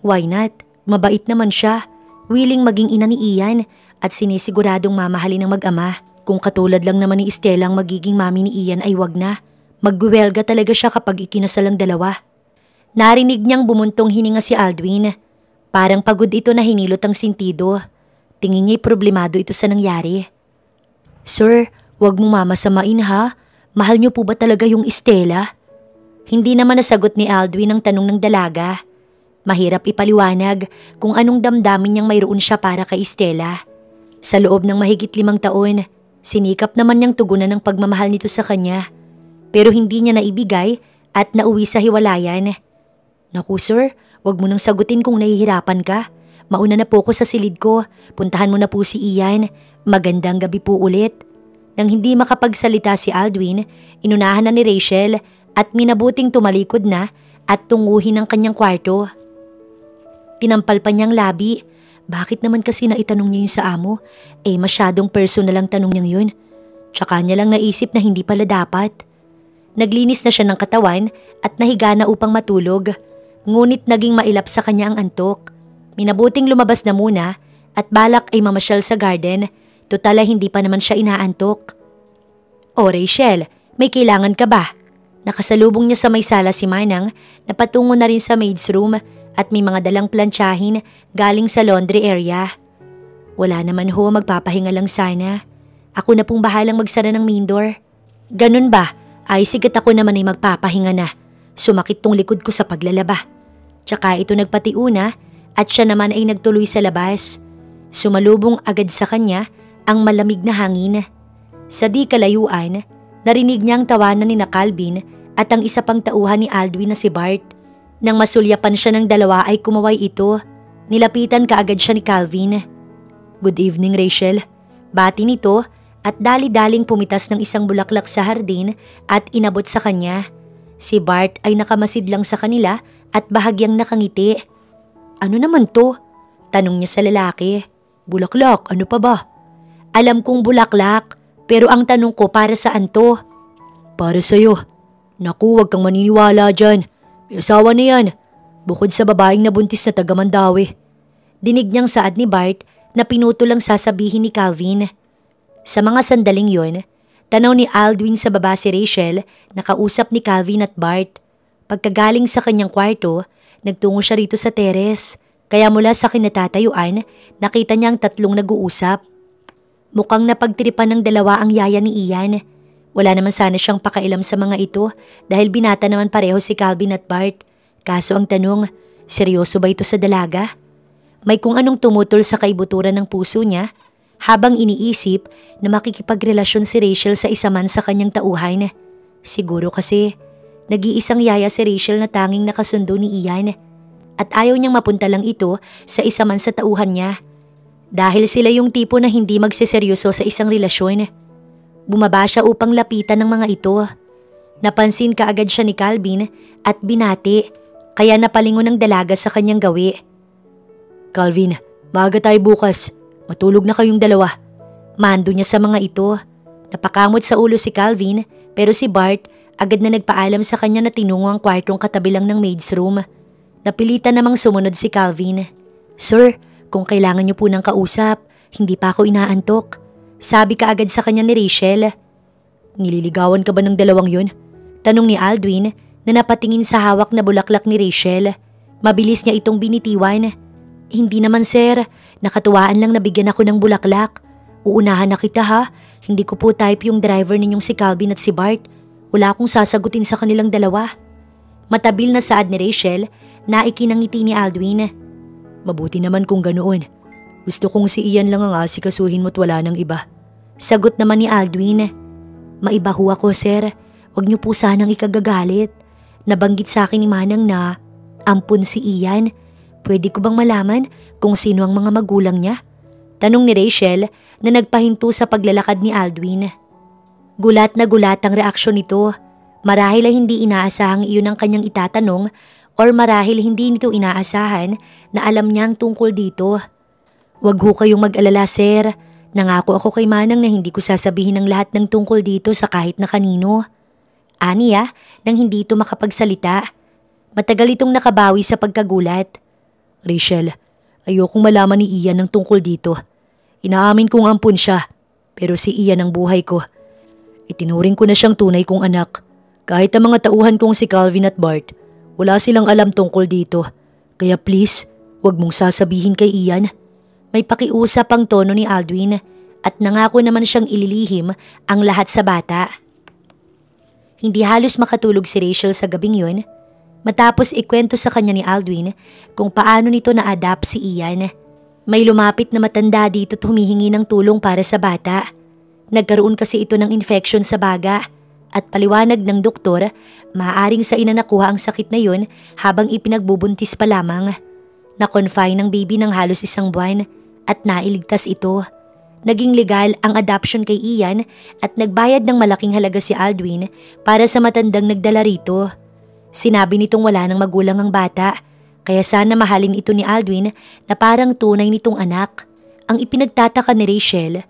Speaker 1: Why not? Mabait naman siya. Willing maging ina ni Ian at sinisiguradong mamahalin ng mag-ama. Kung katulad lang naman ni Estela ang magiging mami ni Ian ay wag na. Magwelga talaga siya kapag ikinasal ang dalawa. Narinig niyang bumuntong hininga si Aldwin. Parang pagod ito na hinilot ang sintido. Tingin niya'y problemado ito sa nangyari. Sir, wag mo mamasamain ha. Mahal niyo po ba talaga yung Estela? Hindi naman nasagot ni Aldwin ang tanong ng dalaga. Mahirap ipaliwanag kung anong damdamin niyang mayroon siya para kay Estela. Sa loob ng mahigit 5 taon, sinikap naman niyang tugunan ang pagmamahal nito sa kanya. Pero hindi niya naibigay at nauwi sa hiwalayan. Naku sir, wag mo nang sagutin kung nahihirapan ka. Mauna na po ko sa silid ko. Puntahan mo na po si Ian. Magandang gabi po ulit. Nang hindi makapagsalita si Aldwin, inunahan na ni Rachel at minabuting tumalikod na at tunguhin ang kanyang kwarto. Tinampal pa niyang labi. Bakit naman kasi naitanong niya yun sa amo? Masyadong personal ang tanong niyang yun. Tsaka niya lang naisip na hindi pala dapat. Naglinis na siya ng katawan at nahiga na upang matulog. Ngunit naging mailap sa kanya ang antok. Minabuting lumabas na muna at balak ay mamasyal sa garden. Total ay hindi pa naman siya inaantok. O Rachel, may kailangan ka ba? Nakasalubong niya sa may sala si Manang na patungo na rin sa maid's room at may mga dalang plantsahin galing sa laundry area. Wala naman ho, magpapahinga lang sana. Ako na pong bahalang magsara ng main door. Ganun ba? Ay sigat ako naman ay magpapahinga na. Sumakit tong likod ko sa paglalaba. Tsaka ito nagpatiuna at siya naman ay nagtuloy sa labas. Sumalubong agad sa kanya ang malamig na hangin. Sa di kalayuan, narinig niya ang tawanan ni na Calvin at ang isa pang tauhan ni Aldwin na si Bart. Nang masulyapan siya ng dalawa ay kumaway ito. Nilapitan kaagad siya ni Calvin. Good evening Rachel. Bati nito at dali-daling pumitas ng isang bulaklak sa hardin at inabot sa kanya. Si Bart ay nakamasid lang sa kanila at bahagyang nakangiti. Ano naman to? Tanong niya sa lalaki. Bulaklak, ano pa ba? Alam kong bulaklak, pero ang tanong ko para saan to? Para sa'yo. Naku, wag kang maniniwala dyan. May asawa na yan. Bukod sa babaeng nabuntis na taga Mandawi. Dinig niyang saad ni Bart na pinuto lang sasabihin ni Calvin. Sa mga sandaling yon, tanaw ni Aldwin sa baba si Rachel na kausap ni Calvin at Bart. Pagkagaling sa kanyang kwarto, nagtungo siya rito sa teres. Kaya mula sa kinatatayuan, nakita niya ang tatlong nag-uusap. Mukhang napagtripan ng dalawa ang yaya ni Ian. Wala naman sana siyang pakailam sa mga ito dahil binata naman pareho si Calvin at Bart. Kaso ang tanong, seryoso ba ito sa dalaga? May kung anong tumutol sa kaibuturan ng puso niya habang iniisip na makikipagrelasyon si Rachel sa isa man sa kanyang tauhan. Siguro kasi nag-iisang yaya si Rachel na tanging nakasundo ni Ian at ayaw niyang mapunta lang ito sa isa man sa tauhan niya dahil sila yung tipo na hindi magseseryoso sa isang relasyon. Bumaba siya upang lapitan ng mga ito. Napansin kaagad siya ni Calvin at binati kaya napalingon ng dalaga sa kanyang gawi. Calvin, maaga tayo bukas. Matulog na kayong dalawa. Mando niya sa mga ito. Napakamot sa ulo si Calvin pero si Bart agad na nagpaalam sa kanya na tinungo ang kwartong katabi lang ng maid's room. Napilitan namang sumunod si Calvin. Sir, kung kailangan niyo po ng kausap, hindi pa ako inaantok. Sabi kaagad sa kanya ni Rachel. Nililigawan ka ba ng dalawang yun? Tanong ni Aldwin na napatingin sa hawak na bulaklak ni Rachel. Mabilis niya itong binitiwan. Hindi naman sir, nakatuwaan lang nabigyan ako ng bulaklak. Uunahan na kita ha, hindi ko po type yung driver ninyong si Calvin at si Bart. Wala akong sasagutin sa kanilang dalawa. Matabil na saad ni Rachel na ikinangiti ni Aldwin. Mabuti naman kung ganoon. Gusto kong si Ian lang ang asikasuhin mo't wala nang iba. Sagot naman ni Aldwin. Maiba ho ako sir, wag niyo po sanang ikagagalit. Nabanggit sa akin ni Manang na ampun si Ian. Pwede ko bang malaman kung sino ang mga magulang niya? Tanong ni Rachel na nagpahinto sa paglalakad ni Aldwin. Gulat na gulat ang reaksyon nito. Marahil ay hindi inaasahang iyon ang kanyang itatanong or marahil hindi nito inaasahan na alam niya ang tungkol dito. Wag ho kayong mag-alala sir. Nangako ako kay Manang na hindi ko sasabihin ang lahat ng tungkol dito sa kahit na kanino. Aniya nang hindi ito makapagsalita. Matagal itong nakabawi sa pagkagulat.
Speaker 2: Rachel, ayokong malaman ni Ian ng tungkol dito. Inaamin kong ampun siya, pero si Ian ang buhay ko. Itinuring ko na siyang tunay kong anak. Kahit ang mga tauhan kong si Calvin at Bart, wala silang alam tungkol dito. Kaya please, huwag mong sasabihin kay Ian.
Speaker 1: May pakiusap ang tono ni Aldwin at nangako naman siyang ililihim ang lahat sa bata. Hindi halos makatulog si Rachel sa gabing yun matapos ikwento sa kanya ni Aldwin kung paano nito na-adapt si Ian. May lumapit na matanda dito at humihingi ng tulong para sa bata. Nagkaroon kasi ito ng infection sa baga at paliwanag ng doktor, maaaring sa ina nakuha ang sakit na yun habang ipinagbubuntis pa lamang. Na-confine ng baby ng halos 1 buwan at nailigtas ito. Naging legal ang adoption kay Ian at nagbayad ng malaking halaga si Aldwin para sa matandang nagdala rito. Sinabi nitong wala ng magulang ang bata, kaya sana mahalin ito ni Aldwin na parang tunay nitong anak. Ang ipinagtataka ni Rachel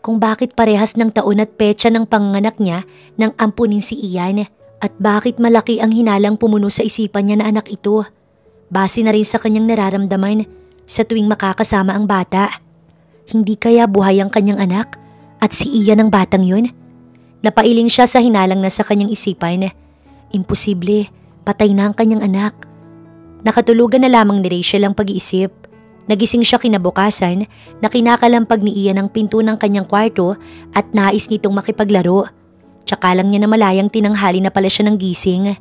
Speaker 1: kung bakit parehas ng taon at petsa ng panganganak niya nang ampunin si Ian at bakit malaki ang hinalang pumuno sa isipan niya na anak ito. Base na rin sa kanyang nararamdaman sa tuwing makakasama ang bata. Hindi kaya buhay ang kanyang anak at si Ian ang batang yun? Napailing siya sa hinalang na sa kanyang isipan. Imposible, patay na ang kanyang anak. Nakatulugan na lamang ni Rachel ang pag-iisip. Nagising siya kinabukasan na kinakalampag ni Ian ang pinto ng kanyang kwarto at nais nitong makipaglaro. Tsaka lang niya na malayang tinanghali na pala siya ng gising.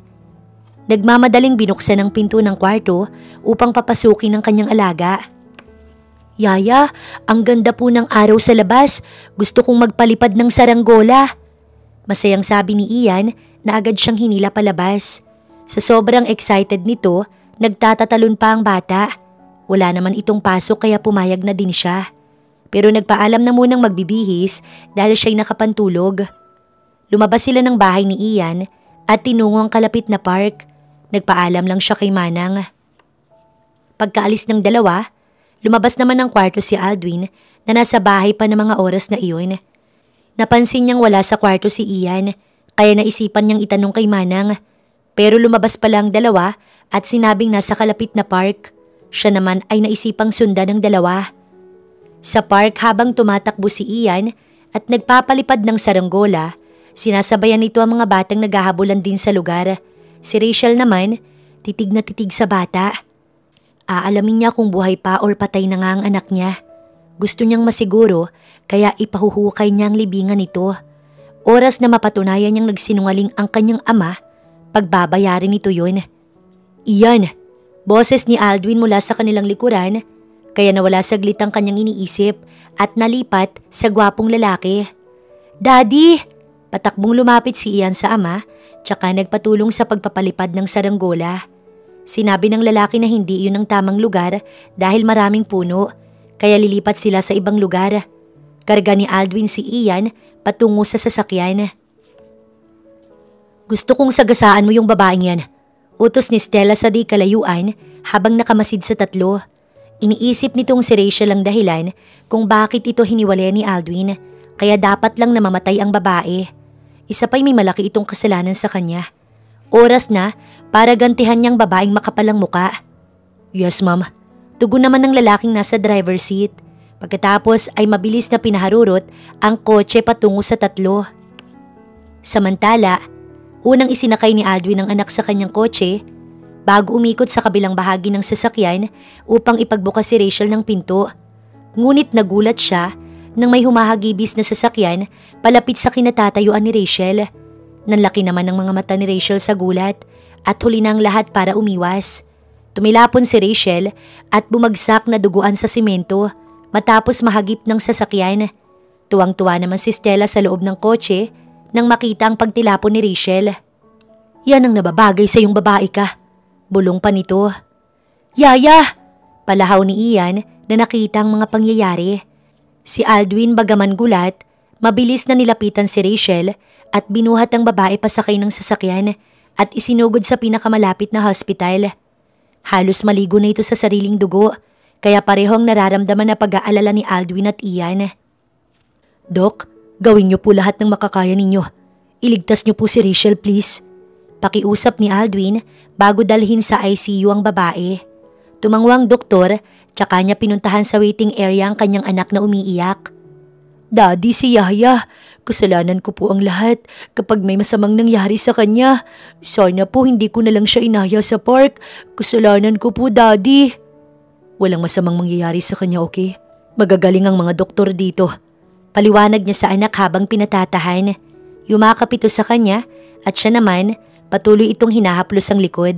Speaker 1: Nagmamadaling binuksan ang pinto ng kwarto upang papasukin ang kanyang alaga. Yaya, ang ganda po ng araw sa labas. Gusto kong magpalipad ng saranggola. Masayang sabi ni Ian na agad siyang hinila palabas. Sa sobrang excited nito, nagtatatalon pa ang bata. Wala naman itong pasok kaya pumayag na din siya. Pero nagpaalam na munang magbibihis dahil siya'y nakapantulog. Lumabas sila ng bahay ni Ian at tinungo ang kalapit na park. Nagpaalam lang siya kay Manang. Pagkaalis ng dalawa, lumabas naman ng kwarto si Aldwin na nasa bahay pa ng mga oras na iyon. Napansin niyang wala sa kwarto si Ian kaya naisipan niyang itanong kay Manang. Pero lumabas pala ang dalawa at sinabing nasa kalapit na park. Siya naman ay naisipang sundan ng dalawa. Sa park habang tumatakbo si Ian at nagpapalipad ng saranggola, sinasabayan nito ang mga batang naghahabulan din sa lugar. Si Rachel naman, titig na titig sa bata. Aalamin niya kung buhay pa or patay na nga ang anak niya. Gusto niyang masiguro kaya ipahuhukay niya ang libingan nito. Oras na mapatunayan niyang nagsinungaling ang kanyang ama, pagbabayarin nito yun. Iyan! Boses ni Aldwin mula sa kanilang likuran, kaya nawala saglit ang kanyang iniisip at nalipat sa gwapong lalaki. Daddy! Patakbong lumapit si Ian sa ama, tsaka nagpatulong sa pagpapalipad ng saranggola. Sinabi ng lalaki na hindi iyon ang tamang lugar dahil maraming puno, kaya lilipat sila sa ibang lugar. Karga ni Aldwin si Ian patungo sa sasakyan. Gusto kong sagasaan mo yung babaeng yan. Utos ni Stella sa di kalayuan habang nakamasid sa tatlo. Iniisip nitong si Rachel ang dahilan kung bakit ito hiniwalay ni Aldwin, kaya dapat lang na mamatay ang babae. Isa pa'y may malaki itong kasalanan sa kanya. Oras na para gantihan niyang babaeng makapalang muka. Yes, ma'am. Tugon naman ng lalaking nasa driver seat. Pagkatapos ay mabilis na pinaharurot ang kotse patungo sa tatlo. Samantala, unang isinakay ni Aldwin ang anak sa kanyang kotse bago umikot sa kabilang bahagi ng sasakyan upang ipagbukas si Rachel ng pinto. Ngunit nagulat siya nang may humahagibis na sasakyan palapit sa kinatatayuan ni Rachel. Nanlaki naman ang mga mata ni Rachel sa gulat at huli na ang lahat para umiwas. Tumilapon si Rachel at bumagsak na duguan sa simento matapos mahagip ng sasakyan. Tuwang-tuwa naman si Stella sa loob ng kotse nang makita ang pagtilapon ni Rachel. Yan ang nababagay sa iyong babae ka. Bulong pa nito. Yaya! Palahaw ni Ian na nakita ang mga pangyayari. Si Aldwin bagaman gulat, mabilis na nilapitan si Rachel at binuhat ang babae pasakay ng sasakyan at isinugod sa pinakamalapit na hospital. Halos maligo na ito sa sariling dugo, kaya parehong nararamdaman na pag-aalala ni Aldwin at Ian. Dok, gawin niyo po lahat ng makakaya ninyo.
Speaker 2: Iligtas niyo po si Rachel, please.
Speaker 1: Pakiusap ni Aldwin bago dalhin sa ICU ang babae. Tumangwang doktor, tsaka niya pinuntahan sa waiting area ang kanyang anak na umiiyak.
Speaker 2: Daddy, si Yaya. Kasalanan ko po ang lahat kapag may masamang nangyari sa kanya. Sana po hindi ko na lang siya inaya sa park. Kasalanan ko po, Daddy. Walang masamang mangyayari sa kanya, okay? Magagaling ang mga doktor dito.
Speaker 1: Paliwanag niya sa anak habang pinatatahan. Yumakap ito sa kanya at siya naman patuloy itong hinahaplos ang likod.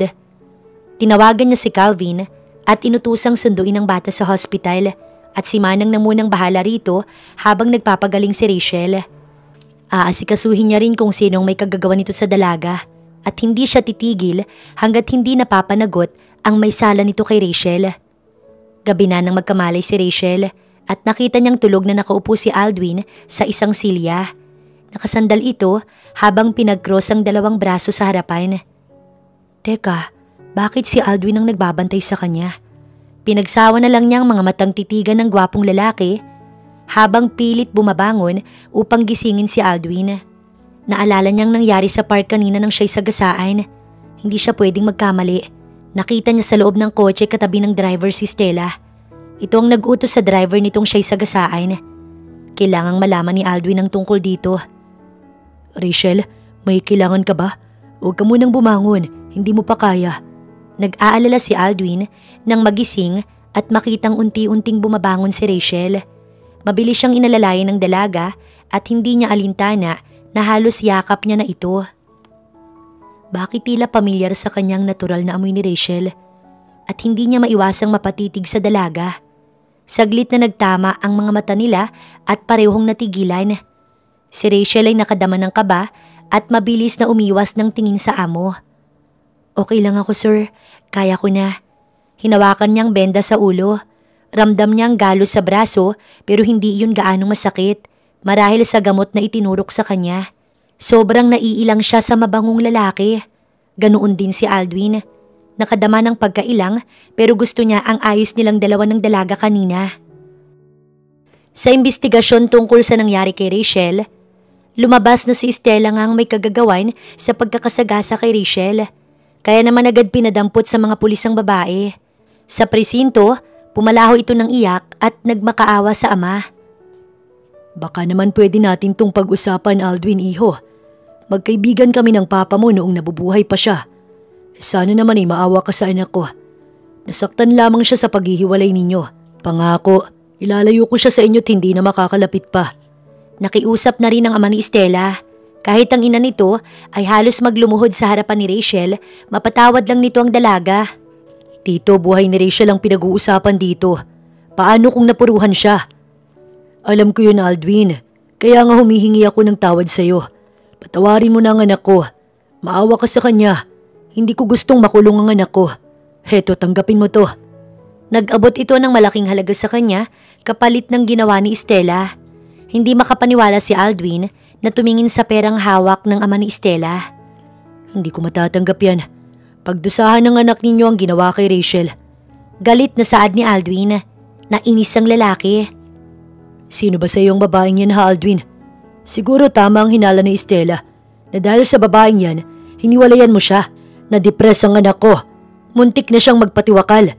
Speaker 1: Tinawagan niya si Calvin at inutusang sunduin ang bata sa hospital at si Manang na munang bahala rito habang nagpapagaling si Rachel. Aasikasuhin niya rin kung sinong may kagagawa nito sa dalaga at hindi siya titigil hanggat hindi napapanagot ang may sala nito kay Rachel. Gabi na nang magkamalay si Rachel at nakita niyang tulog na nakaupo si Aldwin sa isang silya. Nakasandal ito habang pinag-cross ang dalawang braso sa harapan. Teka, bakit si Aldwin ang nagbabantay sa kanya? Pinagsawa na lang niyang mga matang titigan ng gwapong lalaki habang pilit bumabangon upang gisingin si Aldwin. Naalala niyang nangyari sa park kanina nang siya'y sagasaan. Hindi siya pwedeng magkamali. Nakita niya sa loob ng kotse katabi ng driver si Stella. Ito ang nag-utos sa driver nitong siya'y sagasaan. Kailangang malaman ni Aldwin ang tungkol dito.
Speaker 2: Rachel, may kailangan ka ba? Huwag ka munang bumangon, hindi mo pa kaya.
Speaker 1: Nag-aalala si Aldwin nang magising at makitang unti-unting bumabangon si Rachel. Mabilis siyang inalalayan ng dalaga at hindi niya alintana na halos yakap niya na ito. Bakit tila pamilyar sa kanyang natural na amoy ni Rachel at hindi niya maiwasang mapatitig sa dalaga. Saglit na nagtama ang mga mata nila at parehong natigilan. Si Rachel ay nakadama ng kaba at mabilis na umiwas ng tingin sa amo. Okay lang ako, sir. Kaya ko na. Hinawakan niyang benda sa ulo. Ramdam niyang galos sa braso pero hindi iyon gaanong masakit marahil sa gamot na itinurok sa kanya. Sobrang naiilang siya sa mabangong lalaki. Ganoon din si Aldwin. Nakadama ng pagkailang pero gusto niya ang ayos nilang dalawa ng dalaga kanina. Sa imbestigasyon tungkol sa nangyari kay Rachel, lumabas na si Stella nga ang may kagagawan sa pagkakasagasa kay Rachel. Kaya naman agad pinadampot sa mga pulis ang babae. Sa presinto, pumalaho ito ng iyak at nagmakaawa sa ama.
Speaker 2: Baka naman pwede natin tong pag-usapan, Aldwin, iho. Magkaibigan kami ng papa mo noong nabubuhay pa siya. Sana naman ay maawa ka sa anak ko. Nasaktan lamang siya sa paghihiwalay ninyo. Pangako, ilalayo ko siya sa inyo't hindi na makakalapit pa.
Speaker 1: Nakiusap na rin ang ama ni Stella. Kahit ang ina nito ay halos maglumuhod sa harapan ni Rachel, mapatawad lang nito ang dalaga.
Speaker 2: Tito, buhay ni Rachel ang pinag-uusapan dito. Paano kung napuruhan siya? Alam ko yun, Aldwin. Kaya nga humihingi ako ng tawad sa'yo. Patawarin mo na ang anak ko. Maawa ka sa kanya. Hindi ko gustong makulong ang anak ko. Heto, tanggapin mo to.
Speaker 1: Nag-abot ito ng malaking halaga sa kanya kapalit ng ginawa ni Stella. Hindi makapaniwala si Aldwin na tumingin sa perang hawak ng ama ni Stella.
Speaker 2: Hindi ko matatanggap yan. Pagdusahan ng anak ninyo ang ginawa kay Rachel.
Speaker 1: Galit na saad ni Aldwin. Nainis ang lalaki.
Speaker 2: Sino ba sa iyong babaeng yan, ha, Aldwin? Siguro tama ang hinala ni Stella na dahil sa babaeng yan, hiniwalayan mo siya. Na-depress ang anak ko. Muntik na siyang magpatiwakal.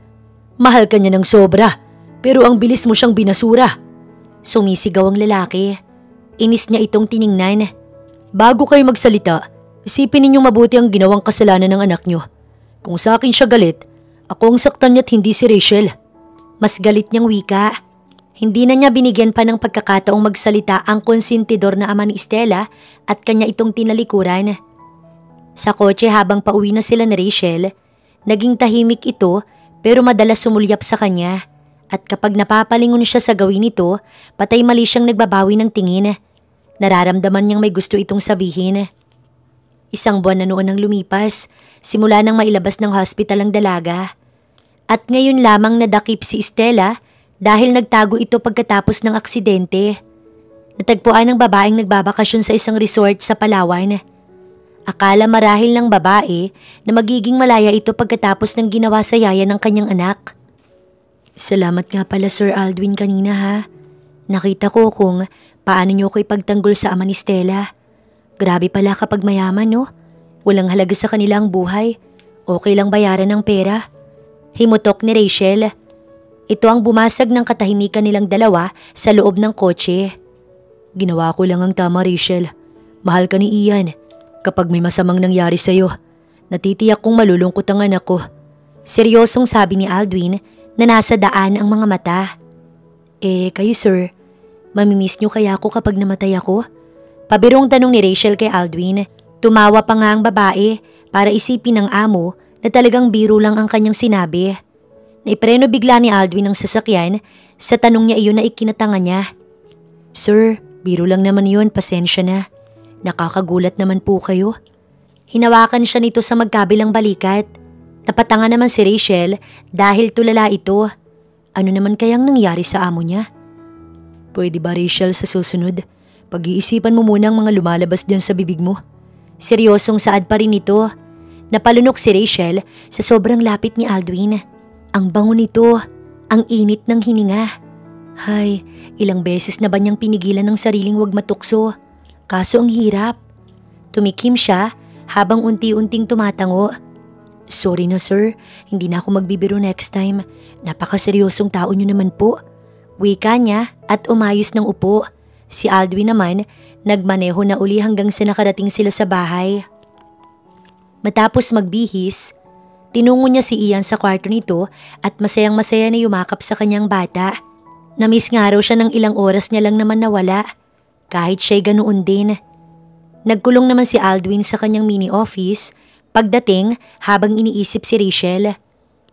Speaker 2: Mahal ka niya ng sobra, pero ang bilis mo siyang binasura.
Speaker 1: Sumisigaw ang lalaki. Inis niya itong tiningnan.
Speaker 2: Bago kayo magsalita, isipin ninyong mabuti ang ginawang kasalanan ng anak niyo. Kung sa akin siya galit, ako ang saktan niya't hindi si Rachel.
Speaker 1: Mas galit niyang wika. Hindi na niya binigyan pa ng pagkakataong magsalita ang konsentidor na ama ni Stella at kanya itong tinalikuran. Sa kotse habang pauwi na sila ni Rachel, naging tahimik ito pero madalas sumulyap sa kanya. At kapag napapalingon siya sa gawin nito, patay mali siyang nagbabawi ng tingin. Nararamdaman niyang may gusto itong sabihin. Isang buwan na noon ang lumipas, simula nang mailabas ng hospital ang dalaga. At ngayon lamang nadakip si Stella dahil nagtago ito pagkatapos ng aksidente. Natagpuan ng babaeng nagbabakasyon sa isang resort sa Palawan. Akala marahil ng babae na magiging malaya ito pagkatapos ng ginawa sa yaya ng kanyang anak.
Speaker 2: Salamat nga pala, Sir Aldwin, kanina, ha. Nakita ko kung paano niyo ko ipagtanggol sa ama ni Stella.
Speaker 1: Grabe pala kapag mayaman, no? Walang halaga sa kanila ang buhay. Okay lang bayaran ng pera. Himutok ni Rachel. Ito ang bumasag ng katahimikan nilang dalawa sa loob ng kotse.
Speaker 2: Ginawa ko lang ang tama, Rachel. Mahal ka ni Ian. Kapag may masamang nangyari sa'yo, natitiyak kong malulungkot ang anak ko.
Speaker 1: Seryosong sabi ni Aldwin na nasa daan ang mga mata.
Speaker 2: Kayo sir, mamimiss niyo kaya ako kapag namatay ako?
Speaker 1: Pabirong tanong ni Rachel kay Aldwin. Tumawa pa nga ang babae para isipin ng amo na talagang biro lang ang kanyang sinabi. Naipreno bigla ni Aldwin ang sasakyan sa tanong niya iyon na ikinatanga niya.
Speaker 2: Sir, biro lang naman yun, pasensya na. Nakakagulat naman po kayo.
Speaker 1: Hinawakan siya nito sa magkabilang balikat. Napatanga naman si Rachel dahil tulala ito.
Speaker 2: Ano naman kayang nangyari sa amo niya? Pwede ba, Rachel, sa susunod? Pag-iisipan mo muna ang mga lumalabas dyan sa bibig mo.
Speaker 1: Seryosong saad pa rin ito. Napalunok si Rachel sa sobrang lapit ni Aldwin. Ang bango nito, ang init ng hininga.
Speaker 2: Hay, ilang beses na ba niyang pinigilan ng sariling wag matukso? Kaso ang hirap.
Speaker 1: Tumikim siya habang unti-unting tumatango.
Speaker 2: Sorry na sir, hindi na ako magbibiro next time. Napakaseryosong tao niyo naman po.
Speaker 1: Wika niya at umayos ng upo. Si Aldwin naman, nagmaneho na uli hanggang sa nakarating sila sa bahay. Matapos magbihis, tinungo niya si Ian sa kwarto nito at masayang-masaya na yumakap sa kanyang bata. Namiss nga raw siya ng ilang oras niya lang naman nawala. Kahit siya'y ganoon din. Nagkulong naman si Aldwin sa kanyang mini office pagdating habang iniisip si Rachel.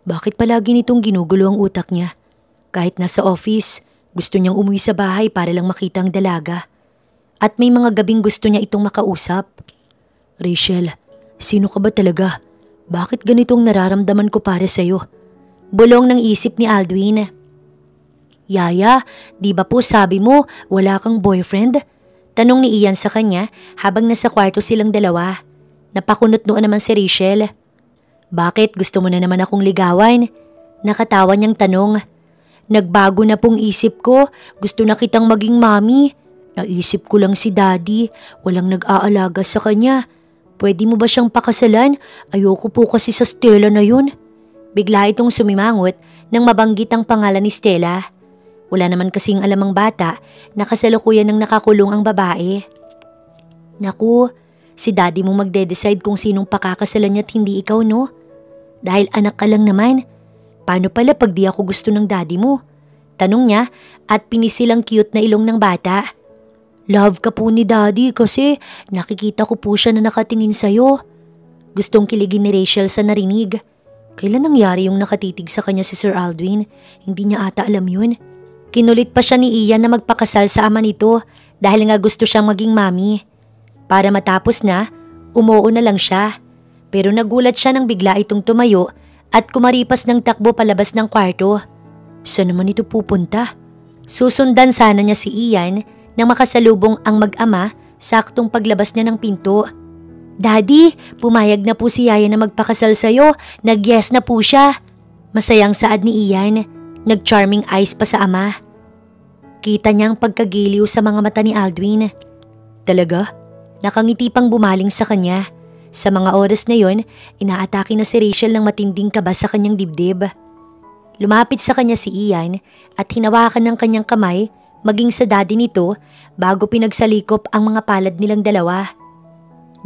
Speaker 2: Bakit palagi nitong ginugulo ang utak niya? Kahit nasa office, gusto niyang umuwi sa bahay para lang makita ang dalaga.
Speaker 1: At may mga gabing gusto niya itong makausap.
Speaker 2: Rachel, sino ka ba talaga? Bakit ganitong nararamdaman ko para sa'yo?
Speaker 1: Bulong ng isip ni Aldwin.
Speaker 2: Yaya, di ba po sabi mo wala kang boyfriend?
Speaker 1: Tanong ni Ian sa kanya habang nasa kwarto silang dalawa. Napakunot noon naman si Rachel.
Speaker 2: Bakit gusto mo na naman akong ligawan?
Speaker 1: Nakatawa niyang tanong.
Speaker 2: Nagbago na pong isip ko, gusto na kitang maging mami. Naisip ko lang si daddy, walang nag-aalaga sa kanya. Pwede mo ba siyang pakasalan? Ayoko po kasi sa Stella na yun.
Speaker 1: Bigla itong sumimangot nang mabanggit ang pangalan ni Stella. Wala naman kasing alam ang bata na kasalukuyan ng nakakulong ang babae.
Speaker 2: Naku, si daddy mo magde-decide kung sinong pakakasalan niya at hindi ikaw, no? Dahil anak ka lang naman. Paano pala pag di ako gusto ng daddy mo?
Speaker 1: Tanong niya at pinisilang cute na ilong ng bata.
Speaker 2: Love ka po ni daddy kasi nakikita ko po siya na nakatingin sa'yo.
Speaker 1: Gustong kiligin ni Rachel sa narinig.
Speaker 2: Kailan nangyari yung nakatitig sa kanya si Sir Aldwin? Hindi niya ata alam yun.
Speaker 1: Kinulit pa siya ni Ian na magpakasal sa ama nito dahil nga gusto siyang maging mami. Para matapos na, umuo na lang siya. Pero nagulat siya nang bigla itong tumayo at kumaripas ng takbo palabas ng kwarto.
Speaker 2: Saan naman ito pupunta?
Speaker 1: Susundan sana niya si Ian nang makasalubong ang mag-ama saktong paglabas niya ng pinto. Daddy, pumayag na po si Yaya na magpakasal sa'yo. Nag-yes na po siya. Masayang saad ni Ian. Nag-charming eyes pa sa ama. Kita niyang pagkagiliw sa mga mata ni Aldwin.
Speaker 2: Talaga?
Speaker 1: Nakangiti pang bumaling sa kanya. Sa mga oras na yon, inaatake na si Rachel ng matinding kaba sa kanyang dibdib. Lumapit sa kanya si Ian at hinawakan ng kanyang kamay maging sa daddy nito bago pinagsalikop ang mga palad nilang dalawa.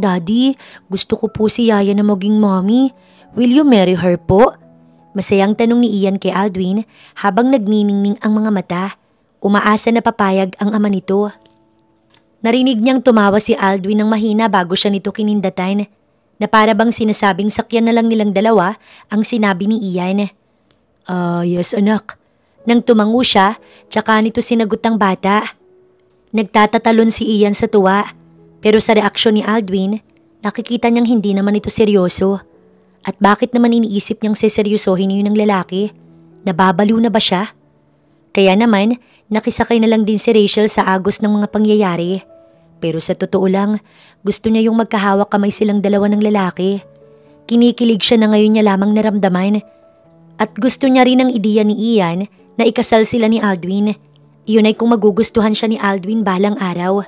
Speaker 2: Daddy, gusto ko po si Yaya na maging mommy. Will you marry her po?
Speaker 1: Masayang tanong ni Ian kay Aldwin habang nagniningning ang mga mata. Umaasa na papayag ang ama nito. Narinig niyang tumawa si Aldwin ng mahina bago siya nito kinindatan na para bang sinasabing sakyan na lang nilang dalawa ang sinabi ni Ian.
Speaker 2: Yes anak.
Speaker 1: Nang tumango siya, tsaka nito sinagot ang bata. Nagtatatalon si Ian sa tuwa pero sa reaksyon ni Aldwin, nakikita niyang hindi naman ito seryoso. At bakit naman iniisip niyang seseryosohin niyo ng lalaki? Nababaliw na ba siya? Kaya naman, nakisakay na lang din si Rachel sa agos ng mga pangyayari. Pero sa totoo lang, gusto niya yung magkahawak kamay silang dalawa ng lalaki. Kinikilig siya na ngayon niya lamang naramdaman. At gusto niya rin ang ideya ni Ian na ikasal sila ni Aldwin. Iyon ay kung magugustuhan siya ni Aldwin balang araw.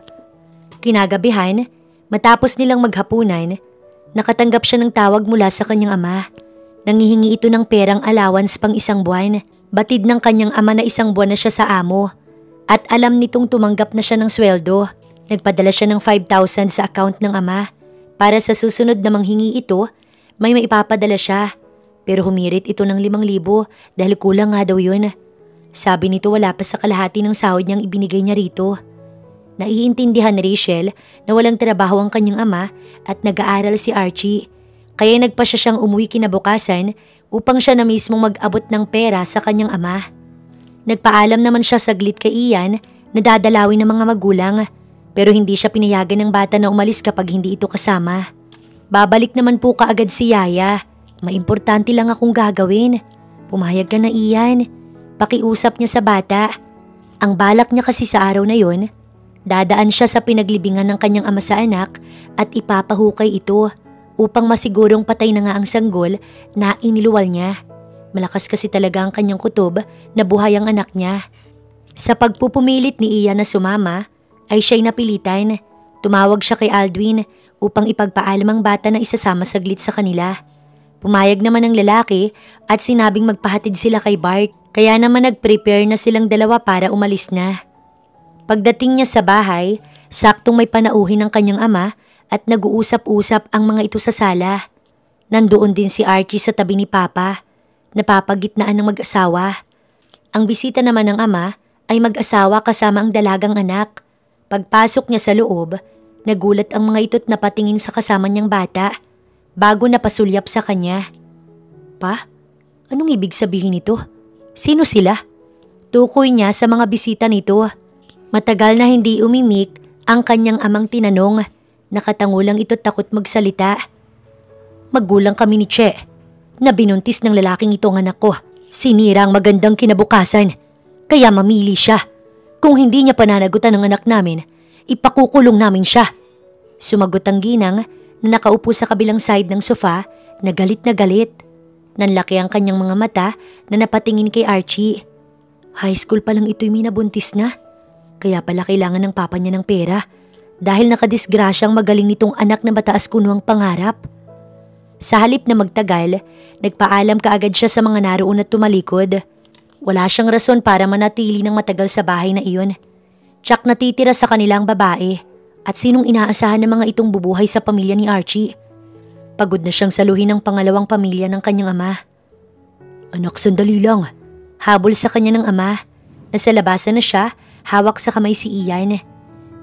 Speaker 1: Kinagabihan, Matapos nilang maghapunan, nakatanggap siya ng tawag mula sa kanyang ama. Nangihingi ito ng perang allowance pang 1 buwan. Batid ng kanyang ama na 1 buwan na siya sa amo. At alam nitong tumanggap na siya ng sweldo. Nagpadala siya ng 5,000 sa account ng ama. Para sa susunod na manghingi ito, may maipapadala siya. Pero humirit ito ng 5,000 dahil kulang nga daw yun. Sabi nito wala pa sa kalahati ng sahod niyang ibinigay niya rito. Naiintindihan ni Rachel na walang trabaho ang kanyang ama at nag-aaral si Archie. Kaya nagpa siya siyang umuwi kinabukasan upang siya na mismong mag-abot ng pera sa kanyang ama. Nagpaalam naman siya saglit kay Ian na dadalawin ng mga magulang pero hindi siya pinayagan ng bata na umalis kapag hindi ito kasama. Babalik naman po kaagad si Yaya. May importante lang akong gagawin. Pumayag ka na, Ian. Pakiusap niya sa bata. Ang balak niya kasi sa araw na yon, dadaan siya sa pinaglibingan ng kanyang ama sa anak at ipapahukay ito upang masigurong patay na nga ang sanggol na iniluwal niya. Malakas kasi talaga ang kanyang kutob na buhay ang anak niya. Sa pagpupumilit ni Ian na sumama, ay siya'y napilitan. Tumawag siya kay Aldwin upang ipagpaalam ang bata na isasama saglit sa kanila. Pumayag naman ang lalaki at sinabing magpahatid sila kay Bart. Kaya naman nag-prepare na silang dalawa para umalis na. Pagdating niya sa bahay, saktong may panauhin ng kanyang ama at nag-uusap-usap ang mga ito sa sala. Nandoon din si Archie sa tabi ni Papa, napapagitnaan ng mag-asawa. Ang bisita naman ng ama ay mag-asawa kasama ang dalagang anak. Pagpasok niya sa loob, nagulat ang mga ito't napatingin sa kasama niyang bata bago napasulyap sa kanya. Pa, anong ibig sabihin nito? Sino sila? Tukoy niya sa mga bisita nito. Matagal na hindi umimik ang kanyang amang tinanong. Nakatangulang ito't takot magsalita. Magulang kami ni Che na binuntis ng lalaking ito ang anak ko. Sinira ang magandang kinabukasan. Kaya mamili siya. Kung hindi niya pananagutan ang anak namin, ipakukulong namin siya. Sumagot ang ginang na nakaupo sa kabilang side ng sofa na galit na galit. Nanlaki ang kanyang mga mata na napatingin kay Archie. High school pa lang ito'y minabuntis na. Kaya pala kailangan ng papa niya ng pera dahil nakadisgrasyang magaling nitong anak na mataas kuno ang pangarap. Sa halip na magtagal, nagpaalam kaagad siya sa mga naroon at tumalikod. Wala siyang rason para manatili ng matagal sa bahay na iyon. Tsak natitira sa kanilang babae at sinong inaasahan ng mga itong bubuhay sa pamilya ni Archie. Pagod na siyang saluhin ng pangalawang pamilya ng kanyang ama. Anak, sandali lang. Habol sa kanya ng ama. Nasa labasan na siya, hawak sa kamay si Ian.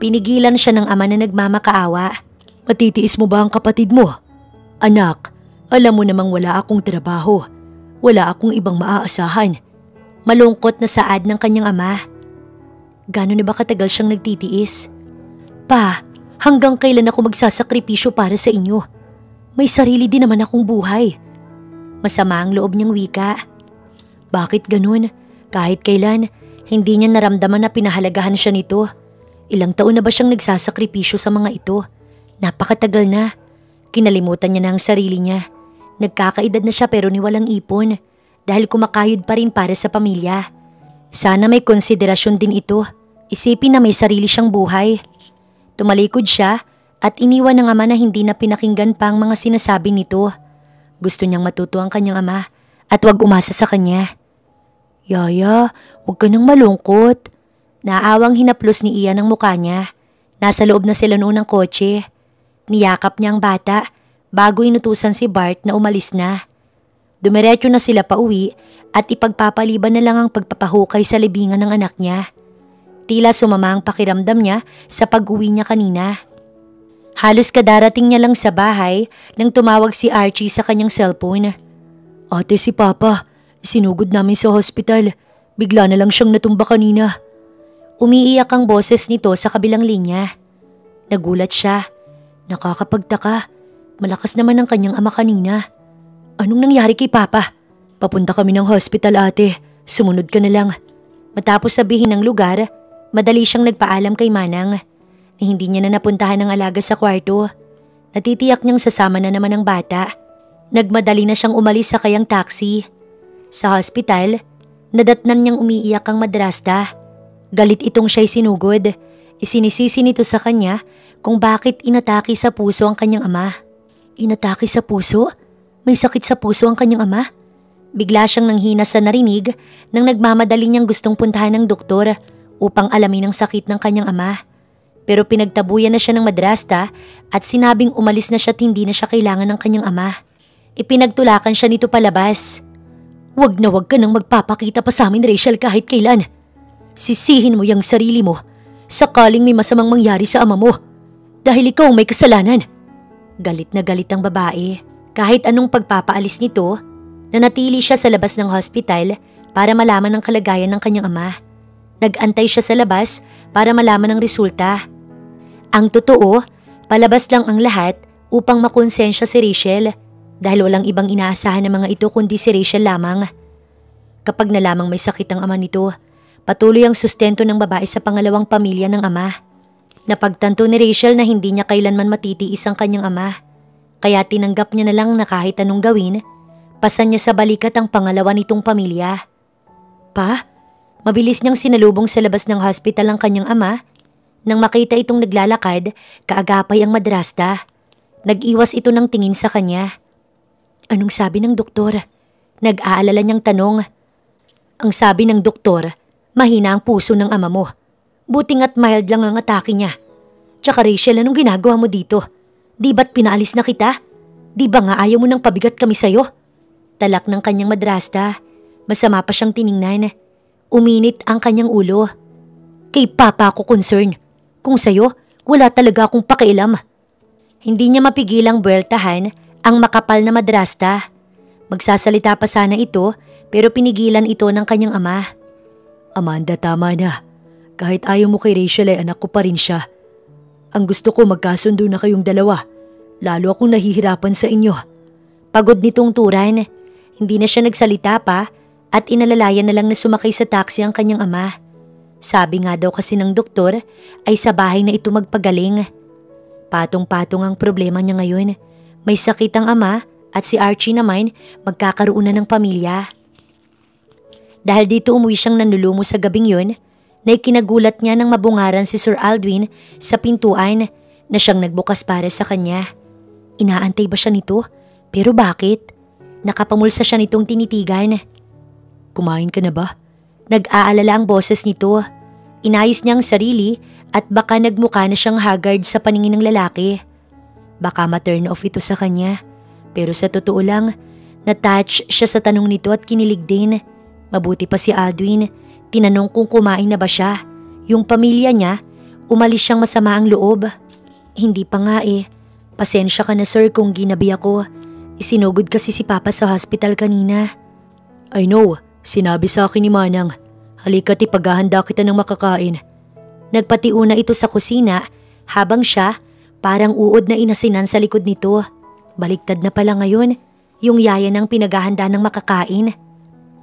Speaker 1: Pinigilan siya ng ama na nagmamakaawa. Matitiis mo ba ang kapatid mo? Anak, alam mo namang wala akong trabaho. Wala akong ibang maaasahan. Malungkot na saad ng kanyang ama. Gano'n na ba katagal siyang nagtitiis? Pa, hanggang kailan ako magsasakripisyo para sa inyo? May sarili din naman akong buhay. Masama ang loob niyang wika. Bakit ganun? Kahit kailan, hindi niya naramdaman na pinahalagahan siya nito. Ilang taon na ba siyang nagsasakripisyo sa mga ito? Napakatagal na. Kinalimutan niya na ang sarili niya. Nagkakaedad na siya pero niwalang ipon dahil kumakayod pa rin para sa pamilya. Sana may konsiderasyon din ito. Isipin na may sarili siyang buhay. Tumalikod siya at iniwan ng ama na hindi na pinakinggan pa ang mga sinasabi nito. Gusto niyang matuto ang kanyang ama at wag umasa sa kanya. Yaya, huwag ka nang malungkot. Naawang hinaplos ni Ian ang mukha niya. Nasa loob na sila noon ng kotse. Niyakap niya ang bata bago inutusan si Bart na umalis na. Dumiretso na sila pa uwi at ipagpapaliban na lang ang pagpapahukay sa libingan ng anak niya. Tila sumama ang pakiramdam niya sa pag-uwi niya kanina. Halos kadarating niya lang sa bahay nang tumawag si Archie sa kanyang cellphone. Ate, si Papa. Sinugod namin sa hospital. Bigla na lang siyang natumba kanina. Umiiyak ang boses nito sa kabilang linya. Nagulat siya. Nakakapagtaka. Malakas naman ang kanyang ama kanina. Anong nangyari kay Papa? Papunta kami ng hospital, ate. Sumunod ka na lang. Matapos sabihin ng lugar, madali siyang nagpaalam kay Manang. Hindi niya na napuntahan ng alaga sa kwarto. Natitiyak niyang sasama na naman ang bata. Nagmadali na siyang umalis sa kayang taxi. Sa hospital, nadatnan niyang umiiyak ang madrasta. Galit itong siya'y sinugod. Isinisisi nito sa kanya kung bakit inatake sa puso ang kanyang ama. Inatake sa puso? May sakit sa puso ang kanyang ama? Bigla siyang nanghina sa narinig nang nagmamadali niyang gustong puntahan ng doktor upang alamin ang sakit ng kanyang ama. Pero pinagtabuyan na siya ng madrasta at sinabing umalis na siya at hindi na siya kailangan ng kanyang ama. Ipinagtulakan siya nito palabas. Wag na wag ka nang magpapakita pa sa amin, Rachel, kahit kailan. Sisihin mo yung sarili mo sakaling may masamang mangyari sa ama mo dahil ikaw may kasalanan. Galit na galit ang babae. Kahit anong pagpapaalis nito, nanatili siya sa labas ng hospital para malaman ang kalagayan ng kanyang ama. Nag-antay siya sa labas para malaman ang resulta. Ang totoo, palabas lang ang lahat upang makonsensya si Rachel dahil walang ibang inaasahan ng mga ito kundi si Rachel lamang. Kapag nalamang may sakit ang ama nito, patuloy ang sustento ng babae sa pangalawang pamilya ng ama. Napagtanto ni Rachel na hindi niya kailanman matitiis ang kanyang ama, kaya tinanggap niya na lang na kahit anong gawin, pasan niya sa balikat ang pangalawa nitong pamilya. Pa, mabilis niyang sinalubong sa labas ng hospital ang kanyang ama. Nang makita itong naglalakad, kaagapay ang madrasta. Nag-iwas ito ng tingin sa kanya. Anong sabi ng doktor? Nag-aalala niyang tanong. Ang sabi ng doktor, mahina ang puso ng ama mo. Buti nga't mild lang ang atake niya. Tsaka Rachel, anong ginagawa mo dito? Di ba't pinaalis na kita? Di ba nga ayaw mo nang pabigat kami sa'yo? Talak ng kanyang madrasta. Masama pa siyang tiningnan. Uminit ang kanyang ulo. Kay papa ako concern. Kung sa'yo, wala talaga akong pakialam. Hindi niya mapigilang buweltahan ang makapal na madrasta. Magsasalita pa sana ito pero pinigilan ito ng kanyang ama. Amanda, tama na. Kahit ayaw mo kay Rachel ay anak ko pa rin siya. Ang gusto ko magkasundo na kayong dalawa. Lalo akong nahihirapan sa inyo. Pagod nitong turan. Hindi na siya nagsalita pa at inalalayan na lang na sumakay sa taxi ang kanyang ama. Sabi nga daw kasi ng doktor ay sa bahay na ito magpagaling. Patong-patong ang problema niya ngayon. May sakit ang ama at si Archie naman magkakaroon na ng pamilya. Dahil dito umuwi siyang nanlulumo sa gabing yun, na ikinagulat niya nang mabungaran si Sir Aldwin sa pintuan na siyang nagbukas para sa kanya. Inaantay ba siya nito? Pero bakit? Nakapamulsa siya nitong tinitigan. Kumain ka na ba? Nag-aalala ang boses nito. Inayos niya ang sarili at baka nagmukha na siyang haggard sa paningin ng lalaki. Baka ma-turn off ito sa kanya. Pero sa totoo lang, na-touch siya sa tanong nito at kinilig din. Mabuti pa si Aldwin. Tinanong kung kumain na ba siya. Yung pamilya niya, umalis siyang masama ang loob. Hindi pa nga eh. Pasensya ka na sir kung ginabi ako. Isinugod kasi si Papa sa hospital kanina. I know. Sinabi sa akin ni Manang, halika't ipaghahanda kita ng makakain. Nagpatiuna ito sa kusina habang siya parang uod na inasinan sa likod nito. Baliktad na pala ngayon, yung yaya ng pinaghahanda ng makakain.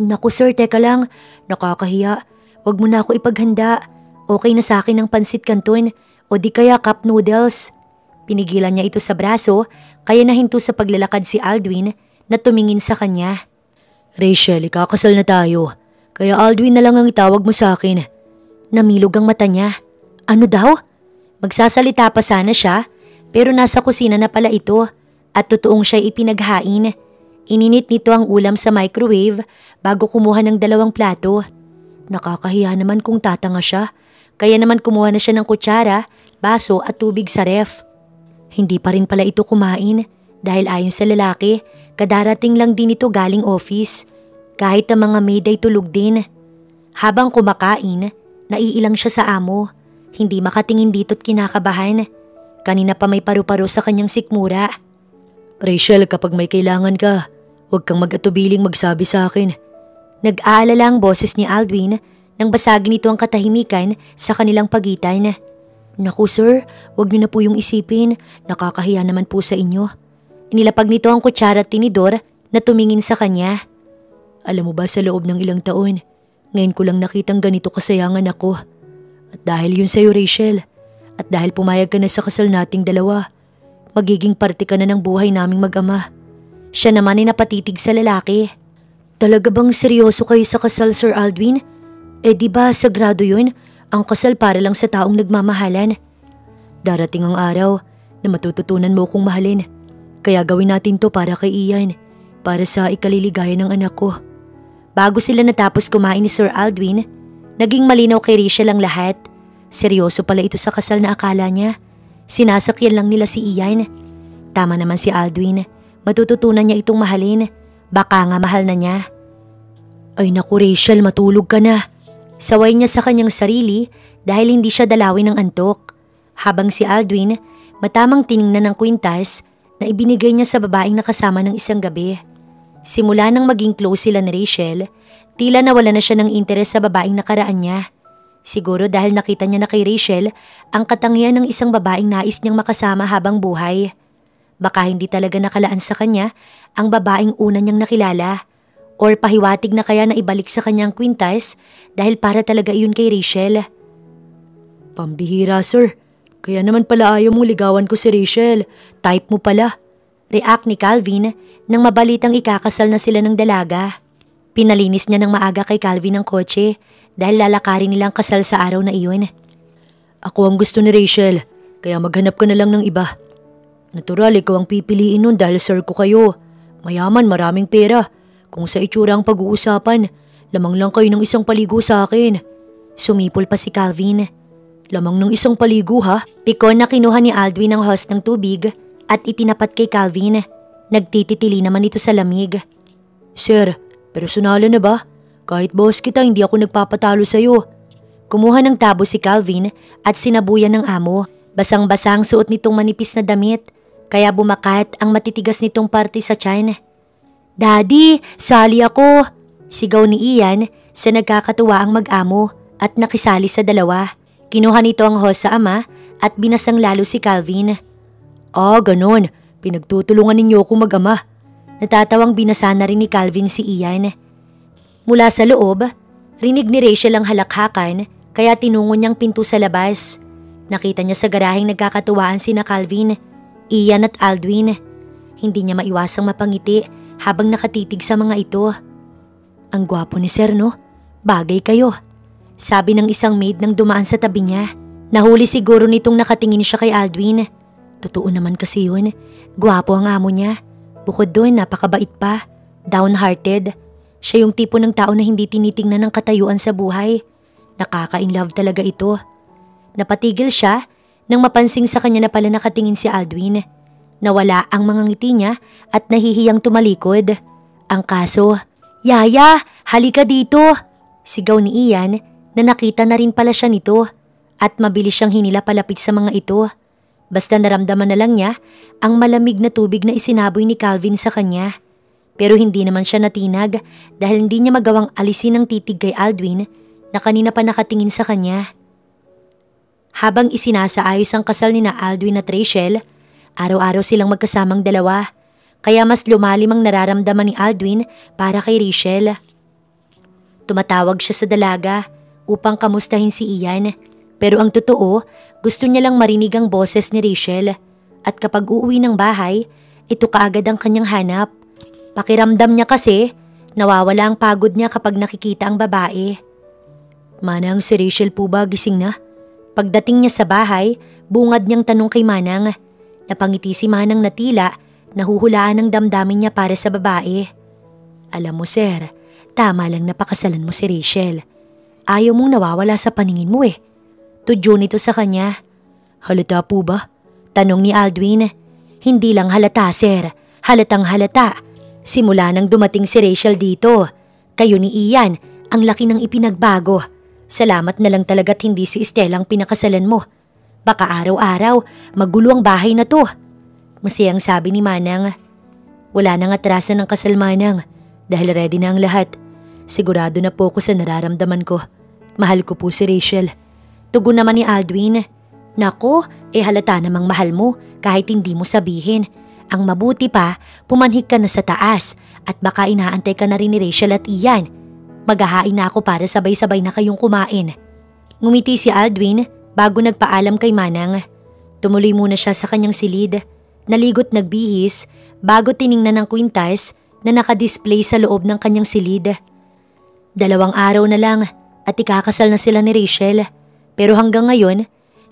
Speaker 1: Naku sir, teka lang, nakakahiya. Huwag mo na ako ipaghanda. Okay na sa akin ang pansit canton o di kaya cup noodles. Pinigilan niya ito sa braso kaya nahinto sa paglalakad si Aldwin na tumingin sa kanya. Rachel, ikakasal na tayo. Kaya Aldwin na lang ang itawag mo sa akin. Namilog ang mata niya. Ano daw? Magsasalita pa sana siya pero nasa kusina na pala ito at totoong siya ipinaghain. Ininit nito ang ulam sa microwave bago kumuha ng 2 plato. Nakakahiya naman kung tatanga siya. Kaya naman kumuha na siya ng kutsara, baso at tubig sa ref. Hindi pa rin pala ito kumain dahil ayon sa lalaki, kadarating lang din ito galing office. Kahit ang mga maid ay tulog din. Habang kumakain, naiilang siya sa amo. Hindi makatingin dito't kinakabahan. Kanina pa may paru-paro sa kanyang sikmura. Rachel, kapag may kailangan ka, huwag kang mag-atubiling magsabi sa akin. Nag-aalala ang boses ni Aldwin nang basagin ito ang katahimikan sa kanilang pagitan. Naku sir, huwag niyo na po yung isipin. Nakakahiya naman po sa inyo. Inilapag nito ang kutsara at tinidor na tumingin sa kanya. Alam mo ba sa loob ng ilang taon, ngayon ko lang nakitang ganito kasayangan ako. At dahil yun sa'yo Rachel, at dahil pumayag ka na sa kasal nating dalawa, magiging parte ka na ng buhay naming mag-ama. Siya naman ay napatitig sa lalaki. Talaga bang seryoso kayo sa kasal Sir Aldwin? Eh di ba sagrado yun? Ang kasal para lang sa taong nagmamahalan.
Speaker 2: Darating ang araw na matututunan mo kong mahalin. Kaya gawin natin to para kay Ian, para sa ikaliligaya ng anak ko.
Speaker 1: Bago sila natapos kumain ni Sir Aldwin, naging malinaw kay Rachel ang lahat. Seryoso pala ito sa kasal na akala niya. Sinasakyan lang nila si Ian. Tama naman si Aldwin. Matututunan niya itong mahalin. Baka nga mahal na niya.
Speaker 2: Ay naku Rachel, matulog ka na.
Speaker 1: Saway niya sa kanyang sarili dahil hindi siya dalawin ng antok. Habang si Aldwin, matamang tiningnan ng kwintas na ibinigay niya sa babaeng nakasama ng isang gabi. Simula nang maging close sila ni Rachel, tila nawala na siya ng interes sa babaeng nakaraan niya. Siguro dahil nakita niya na kay Rachel ang katangian ng isang babaeng nais niyang makasama habang buhay. Baka hindi talaga nakalaan sa kanya ang babaeng una niyang nakilala. Or pahiwatig na kaya na ibalik sa kanyang kwintas dahil para talaga iyon kay Rachel.
Speaker 2: Pambihira sir, kaya naman pala ayaw mong ligawan ko si Rachel. Type mo pala.
Speaker 1: React ni Calvin nang mabalitang ikakasal na sila ng dalaga. Pinalinis niya ng maaga kay Calvin ang kotse dahil lalakarin nilang kasal sa araw na iyon.
Speaker 2: Ako ang gusto ni Rachel, kaya maghanap ka na lang ng iba. Natural, ikaw ang pipiliin nun dahil sir ko kayo. Mayaman, maraming pera. Kung sa itsura ang pag-uusapan, lamang lang kayo ng isang paligo sa akin.
Speaker 1: Sumipol pa si Calvin.
Speaker 2: Lamang ng isang paligo ha?
Speaker 1: Pikon na kinuha ni Aldwin ang hose ng tubig at itinapat kay Calvin. Nagtititili naman ito sa lamig.
Speaker 2: Sir, personalan na ba? Kahit boss kita, hindi ako nagpapatalo sa'yo.
Speaker 1: Kumuha ng tabo si Calvin at sinabuyan ng amo. Basang-basa ang suot nitong manipis na damit, kaya bumakat ang matitigas nitong parte sa tiyan. Daddy, sali ako! Sigaw ni Ian sa nagkakatuwa ang mag-amo at nakisali sa dalawa. Kinuha nito ang hose sa ama at binasang lalo si Calvin.
Speaker 2: Ganon. Pinagtutulungan ninyo akong mag-ama.
Speaker 1: Natatawang binasa na rin ni Calvin si Ian. Mula sa loob, rinig ni Rachel ang halakhakan kaya tinungo niyang pinto sa labas. Nakita niya sa garaheng nagkakatuwaan sina Calvin, Ian at Aldwin. Hindi niya maiwasang mapangiti habang nakatitig sa mga ito.
Speaker 2: Ang gwapo ni sir no? Bagay kayo.
Speaker 1: Sabi ng isang maid nang dumaan sa tabi niya. Nahuli siguro nitong nakatingin siya kay Aldwin.
Speaker 2: Totoo naman kasi yun.
Speaker 1: Gwapo ang amo niya. Bukod doon, napakabait pa. Downhearted. Siya yung tipo ng tao na hindi tinitingnan ng katayuan sa buhay. Nakaka-inlove talaga ito. Napatigil siya nang mapansing sa kanya na pala nakatingin si Aldwin. Nawala ang mga ngiti niya at nahihiyang tumalikod. Ang kaso, "Yaya, halika dito!" Sigaw ni Ian na nakita na rin pala siya nito at mabilis siyang hinila palapit sa mga ito. Basta naramdaman na lang niya ang malamig na tubig na isinaboy ni Calvin sa kanya. Pero hindi naman siya natinag dahil hindi niya magawang alisin ang titig kay Aldwin na kanina pa nakatingin sa kanya. Habang isinasaayos ang kasal ni na Aldwin at Rachel, araw-araw silang magkasamang dalawa, kaya mas lumalim ang nararamdaman ni Aldwin para kay Rachel. Tumatawag siya sa dalaga upang kamustahin si Ian, pero ang totoo, gusto niya lang marinig ang boses ni Rachel at kapag uuwi ng bahay, ito kaagad ang kanyang hanap. Pakiramdam niya kasi, nawawala ang pagod niya kapag nakikita ang babae.
Speaker 2: Manang, si Rachel po ba gising na?
Speaker 1: Pagdating niya sa bahay, bungad niyang tanong kay Manang. Napangiti si Manang na tila nahuhulaan ng damdamin niya para sa babae.
Speaker 2: Alam mo sir, tama lang napakasalan mo si Rachel. Ayaw mong nawawala sa paningin mo eh.
Speaker 1: Tudyo nito sa kanya.
Speaker 2: Halata po ba?
Speaker 1: Tanong ni Aldwin. Hindi lang halata sir, halatang halata. Simula nang dumating si Rachel dito, kayo ni Ian, ang laki ng ipinagbago. Salamat na lang talaga't hindi si Estela ang pinakasalan mo. Baka araw-araw, magulo ang bahay na to. Masayang sabi ni Manang.
Speaker 2: Wala nang atrasan ng kasal Manang, dahil ready na ang lahat. Sigurado na po ko sa nararamdaman ko. Mahal ko po si Rachel.
Speaker 1: Tugon naman ni Aldwin. Nako, halata namang mahal mo kahit hindi mo sabihin. Ang mabuti pa, pumanhik ka na sa taas at baka inaantay ka na rin ni Rachel at Ian. Maghahain na ako para sabay-sabay na kayong kumain. Ngumiti si Aldwin bago nagpaalam kay Manang. Tumuloy muna siya sa kanyang silid. Naligot nagbihis bago tiningnan ng kwintas na nakadisplay sa loob ng kanyang silid. 2 araw na lang at ikakasal na sila ni Rachel. Pero hanggang ngayon,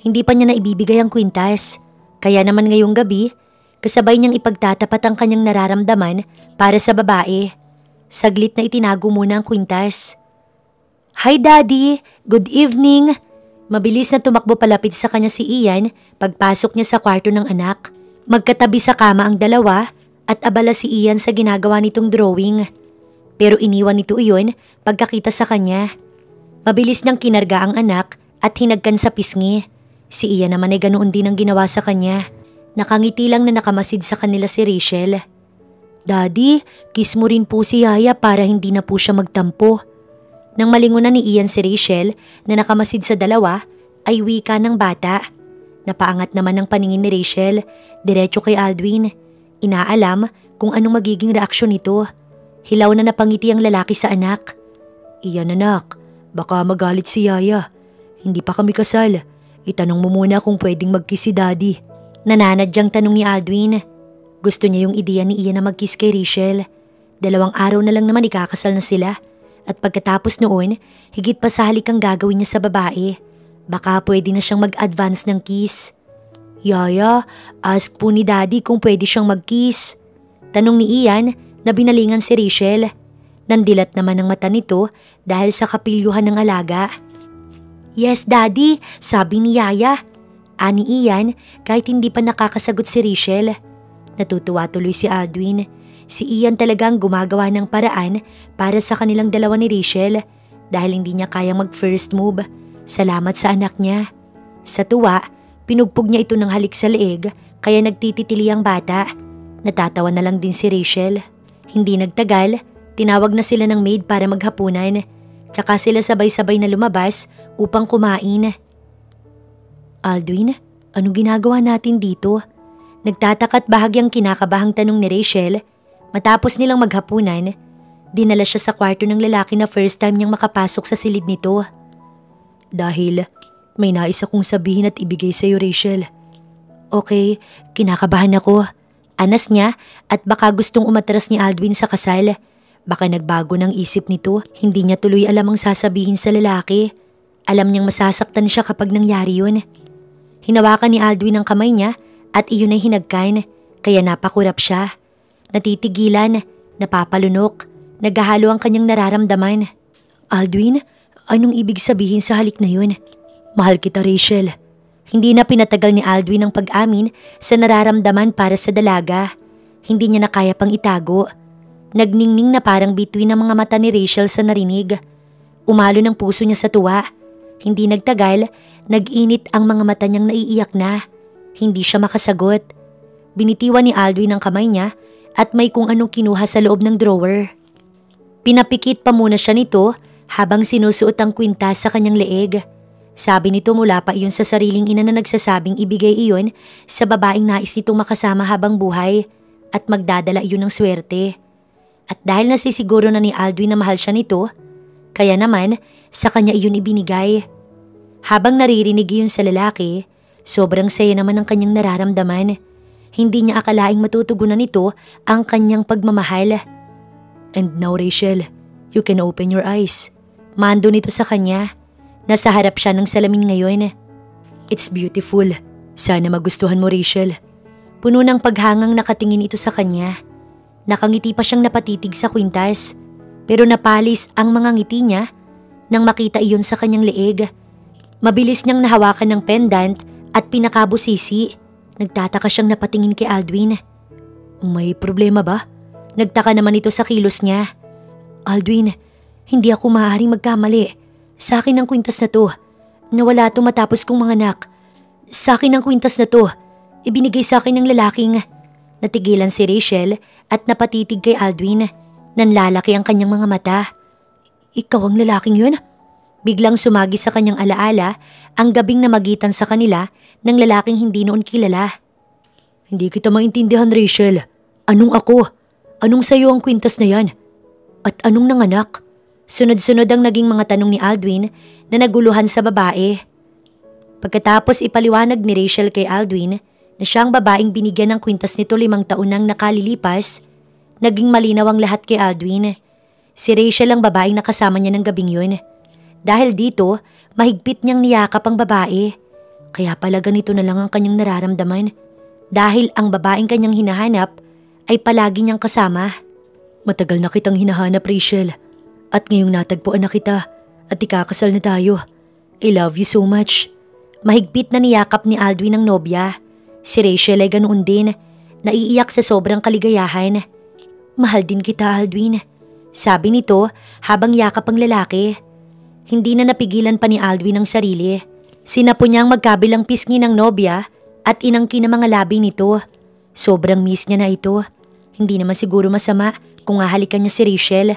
Speaker 1: Hindi pa niya naibibigay ang kwintas. Kaya naman ngayong gabi, kasabay niyang ipagtatapat ang kanyang nararamdaman para sa babae. Saglit na itinago muna ang kwintas. "Hi Daddy! Good evening!" Mabilis na tumakbo palapit sa kanya si Ian pagpasok niya sa kwarto ng anak. Magkatabi sa kama ang dalawa at abala si Ian sa ginagawa nitong drawing. Pero iniwan nito iyon pagkakita sa kanya. Mabilis niyang kinarga ang anak at hinagkan sa pisngi. Si Ian naman ay ganoon din ang ginawa sa kanya. Nakangiti lang na nakamasid sa kanila si Rachel. "Daddy, kiss mo rin po si Yaya para hindi na po siya magtampo." Nang malingunan ni Ian si Rachel na nakamasid sa dalawa, ay wika ng bata. Napaangat naman ang paningin ni Rachel, diretso kay Aldwin. Inaalam kung anong magiging reaksyon nito. Hilaw na napangiti ang lalaki sa anak. "Iyan anak, baka magalit si Yaya. Hindi pa kami kasal. Itanong mo muna kung pwedeng mag-kiss si Daddy." Nananadyang tanong ni Aldwin. Gusto niya yung ideya ni Ian na mag-kiss kay Rachel. 2 araw na lang naman ikakasal na sila. At pagkatapos noon, higit pa sa halik ang gagawin niya sa babae. Baka pwede na siyang mag-advance ng kiss. "Yaya, ask po ni Daddy kung pwede siyang mag-kiss." Tanong ni Ian na binalingan si Rachel. Nandilat naman ang mata nito dahil sa kapilyuhan ng alaga. "Yes Daddy, sabi ni Yaya." Ani Ian kahit hindi pa nakakasagot si Rachel. Natutuwa tuloy si Aldwin. Si Ian talagang gumagawa ng paraan para sa kanilang dalawa ni Rachel dahil hindi niya kayang mag-first move. Salamat sa anak niya. Sa tuwa, pinugpog niya ito ng halik sa leeg kaya nagtititili ang bata. Natatawa na lang din si Rachel. Hindi nagtagal, tinawag na sila ng maid para maghapunan. Tsaka sila sabay-sabay na lumabas upang kumain. "Aldwin, anong ginagawa natin dito?" Nagtataka at bahagyang kinakabahang tanong ni Rachel. Matapos nilang maghapunan, dinala siya sa kwarto ng lalaki na first time niyang makapasok sa silid nito. "Dahil may nais akong sabihin at ibigay sa iyo, Rachel." "Okay, kinakabahan ako." Anas niya at baka gustong umatras ni Aldwin sa kasal. Baka nagbago ng isip nito, hindi niya tuloy alam ang sasabihin sa lalaki. Alam niyang masasaktan siya kapag nangyari yun. Hinawakan ni Aldwin ang kamay niya at iyon ay hinagkan, kaya napakurap siya. Natitigilan, napapalunok, naghahalo ang kanyang nararamdaman. "Aldwin, anong ibig sabihin sa halik na yun?" "Mahal kita, Rachel." Hindi na pinatagal ni Aldwin ang pag-amin sa nararamdaman para sa dalaga. Hindi niya na kaya pang itago. Nagningning na parang bituin ang mga mata ni Rachel sa narinig. Umalo ng puso niya sa tuwa. Hindi nagtagal, nag-init ang mga mata niyang naiiyak na. Hindi siya makasagot. Binitiwan ni Aldwin ang kamay niya at may kung anong kinuha sa loob ng drawer. Pinapikit pa muna siya nito habang sinusuot ang kwintas sa kanyang leeg. Sabi nito mula pa iyon sa sariling ina na nagsasabing ibigay iyon sa babaeng nais nitong makasama habang buhay at magdadala iyon ng swerte. At dahil nasisiguro na ni Aldwin na mahal siya nito, kaya naman sa kanya iyon ibinigay. Habang naririnig iyon sa lalaki, sobrang saya naman ang kanyang nararamdaman. Hindi niya akalaing matutugunan nito ang kanyang pagmamahal. "And now Rachel, you can open your eyes." Mando nito sa kanya. Nasa harap siya ng salamin ngayon. "It's beautiful. Sana magustuhan mo, Rachel." Puno ng paghangang nakatingin ito sa kanya. Nakangiti pa siyang napatitig sa kwintas. Pero napalis ang mga ngiti niya nang makita iyon sa kanyang leeg. Mabilis niyang nahawakan ng pendant at pinakabusisi. Nagtataka siyang napatingin kay Aldwin. "May problema ba?" Nagtaka naman ito sa kilos niya. "Aldwin, hindi ako maaaring magkamali. Sa akin ang kwintas na to. Nawala ito matapos kong manganak. Sa akin ang kwintas na to. Ibinigay sa akin ng lalaking." Natigilan si Rachel at napatitig kay Aldwin. Nanlalaki ang kanyang mga mata. "Ikaw ang lalaking yun?" Biglang sumagi sa kanyang alaala ang gabing namagitan sa kanila ng lalaking hindi noon kilala. "Hindi kita maintindihan, Rachel. Anong ako? Anong sayo ang kwintas na yan? At anong nanganak?" Sunod-sunod ang naging mga tanong ni Aldwin na naguluhan sa babae. Pagkatapos ipaliwanag ni Rachel kay Aldwin na siya ang babaeng binigyan ng kwintas nito 5 taon nang nakalilipas, naging malinaw ang lahat kay Aldwin. Si Rachel ang babaeng nakasama niya ng gabing yun. Dahil dito, mahigpit niyang niyakap ang babae. Kaya pala ganito na lang ang kanyang nararamdaman dahil ang babaeng kanyang hinahanap ay palagi niyang kasama.
Speaker 2: Matagal na kitang hinahanap, Rachel. At ngayong natagpuan na kita at ikakasal na tayo. I love you so much.
Speaker 1: Mahigpit na niyakap ni Aldwin ang nobya. Si Rachel ay ganoon din, naiiyak sa sobrang kaligayahan. Mahal din kita, Aldwin. Sabi nito habang yakap ang lalaki. Hindi na napigilan pa ni Aldwin ang sarili. Sinapo niyang magkabilang pisngi ng nobya at inangkin ang mga labi nito. Sobrang miss niya na ito. Hindi naman siguro masama kung hahalikan niya si Rachel.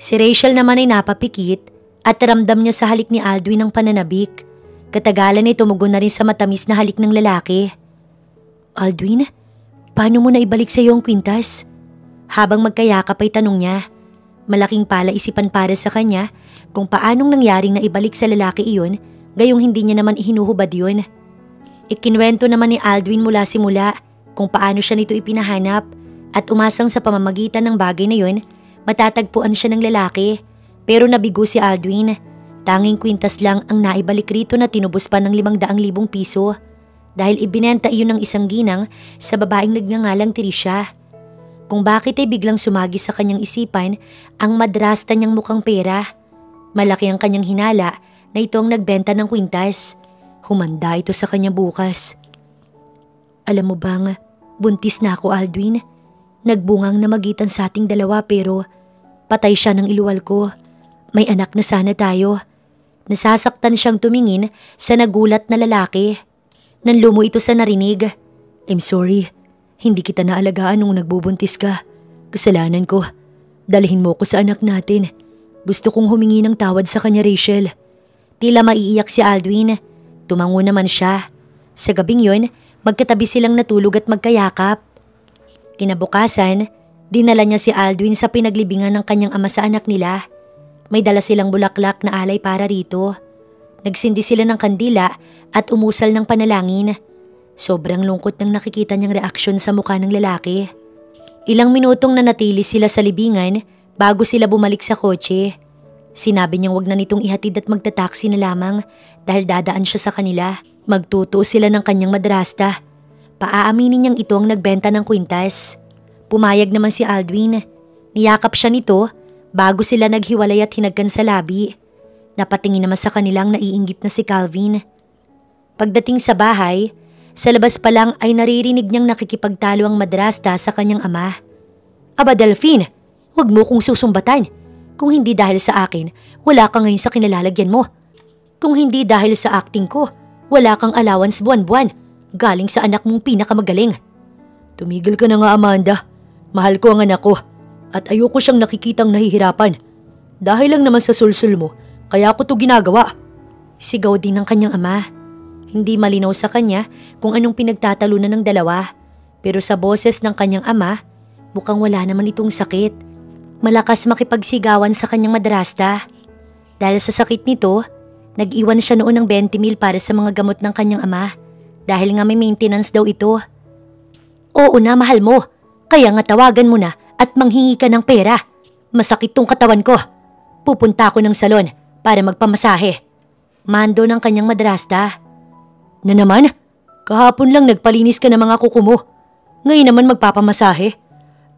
Speaker 1: Si Rachel naman ay napapikit at ramdam niya sa halik ni Aldwin ang pananabik. Katagalan ay tumugon na rin sa matamis na halik ng lalaki. Aldwin, paano mo na ibalik sa iyo ang kwintas? Habang magkayakap ay tanong niya. Malaking palaisipan para sa kanya kung paanong nangyaring naibalik sa lalaki iyon gayong hindi niya naman ihinuhubad yun. Ikinwento naman ni Aldwin mula simula kung paano siya nito ipinahanap at umasang sa pamamagitan ng bagay na yun matatagpuan siya ng lalaki. Pero nabigo si Aldwin. Tanging kwintas lang ang naibalik rito na tinubos pa ng 500,000 piso dahil ibinenta iyon ng isang ginang sa babaeng nagngangalang Tricia. Kung bakit ay biglang sumagi sa kanyang isipan ang madrasta niyang mukhang pera. Malaki ang kanyang hinala na ito ang nagbenta ng kwintas. Humanda ito sa kanya bukas. Alam mo bang, buntis na ako, Aldwin. Nagbungang namagitan sa ating dalawa pero patay siya ng iluwal ko. May anak na sana tayo. Nasasaktan siyang tumingin sa nagulat na lalaki. Nanlumo ito sa narinig.
Speaker 2: I'm sorry. Hindi kita naalagaan nung nagbubuntis ka. Kasalanan ko. Dalhin mo ko sa anak natin. Gusto kong humingi ng tawad sa kanya, Rachel.
Speaker 1: Tila maiiyak si Aldwin. Tumango naman siya. Sa gabing yun, magkatabi silang natulog at magkayakap. Kinabukasan, dinala niya si Aldwin sa pinaglibingan ng kanyang ama sa anak nila. May dala silang bulaklak na alay para rito. Nagsindi sila ng kandila at umusal ng panalangin. Sobrang lungkot nang nakikita niyang reaksyon sa mukha ng lalaki. Ilang minutong nanatili sila sa libingan bago sila bumalik sa kotse. Sinabi niyang wag na nitong ihatid at magtataksi na lamang dahil dadaan siya sa kanila. Magtutuo sila ng kanyang madrasta. Paaaminin niyang ito ang nagbenta ng kwintas. Pumayag naman si Aldwin. Niyakap siya nito bago sila naghiwalay at hinagkan sa labi. Napatingin naman sa kanilang naiinggit na si Calvin. Pagdating sa bahay, sa labas pa lang ay naririnig niyang nakikipagtalo ang madrasta sa kanyang ama. Aba Delphine, wag mo kong susumbatan. Kung hindi dahil sa akin, wala kang ngayon sa kinalalagyan mo. Kung hindi dahil sa acting ko, wala kang allowance buwan-buwan. Galing sa anak mong pinakamagaling.
Speaker 2: Tumigil ka na nga, Amanda. Mahal ko ang anak ko at ayoko siyang nakikitang nahihirapan. Dahil lang naman sa sulsul mo, kaya ako to ginagawa.
Speaker 1: Sigaw din ng kanyang ama. Hindi malinaw sa kanya kung anong pinagtatalunan ng dalawa. Pero sa boses ng kanyang ama, mukhang wala naman itong sakit. Malakas makipagsigawan sa kanyang madrasta. Dahil sa sakit nito, nag-iwan siya noon ng 20,000 para sa mga gamot ng kanyang ama. Dahil nga may maintenance daw ito. Oo na, mahal mo. Kaya nga tawagan mo na at manghingi ka ng pera. Masakit tong katawan ko. Pupunta ako ng salon para magpamasahe. Mando ng kanyang madrasta.
Speaker 2: Na naman? Kahapon lang nagpalinis ka ng mga kuko mo. Ngayon naman magpapamasahe.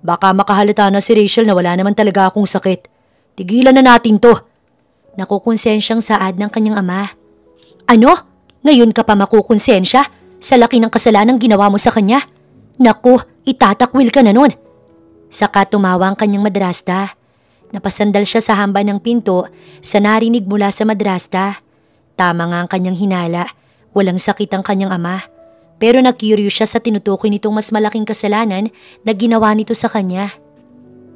Speaker 2: Baka makahalata na si Rachel na wala naman talaga akong sakit. Tigilan na natin to.
Speaker 1: Nakukonsensyang saad ng kanyang ama. Ano? Ngayon ka pa makukonsensya sa laki ng kasalanang ginawa mo sa kanya? Naku, itatakwil ka na nun. Saka tumawa ang kanyang madrasta. Napasandal siya sa hamba ng pinto sa narinig mula sa madrasta. Tama nga ang kanyang hinala. Walang sakit ang kanyang ama. Pero na-curious siya sa tinutukoy nitong mas malaking kasalanan na ginawa nito sa kanya.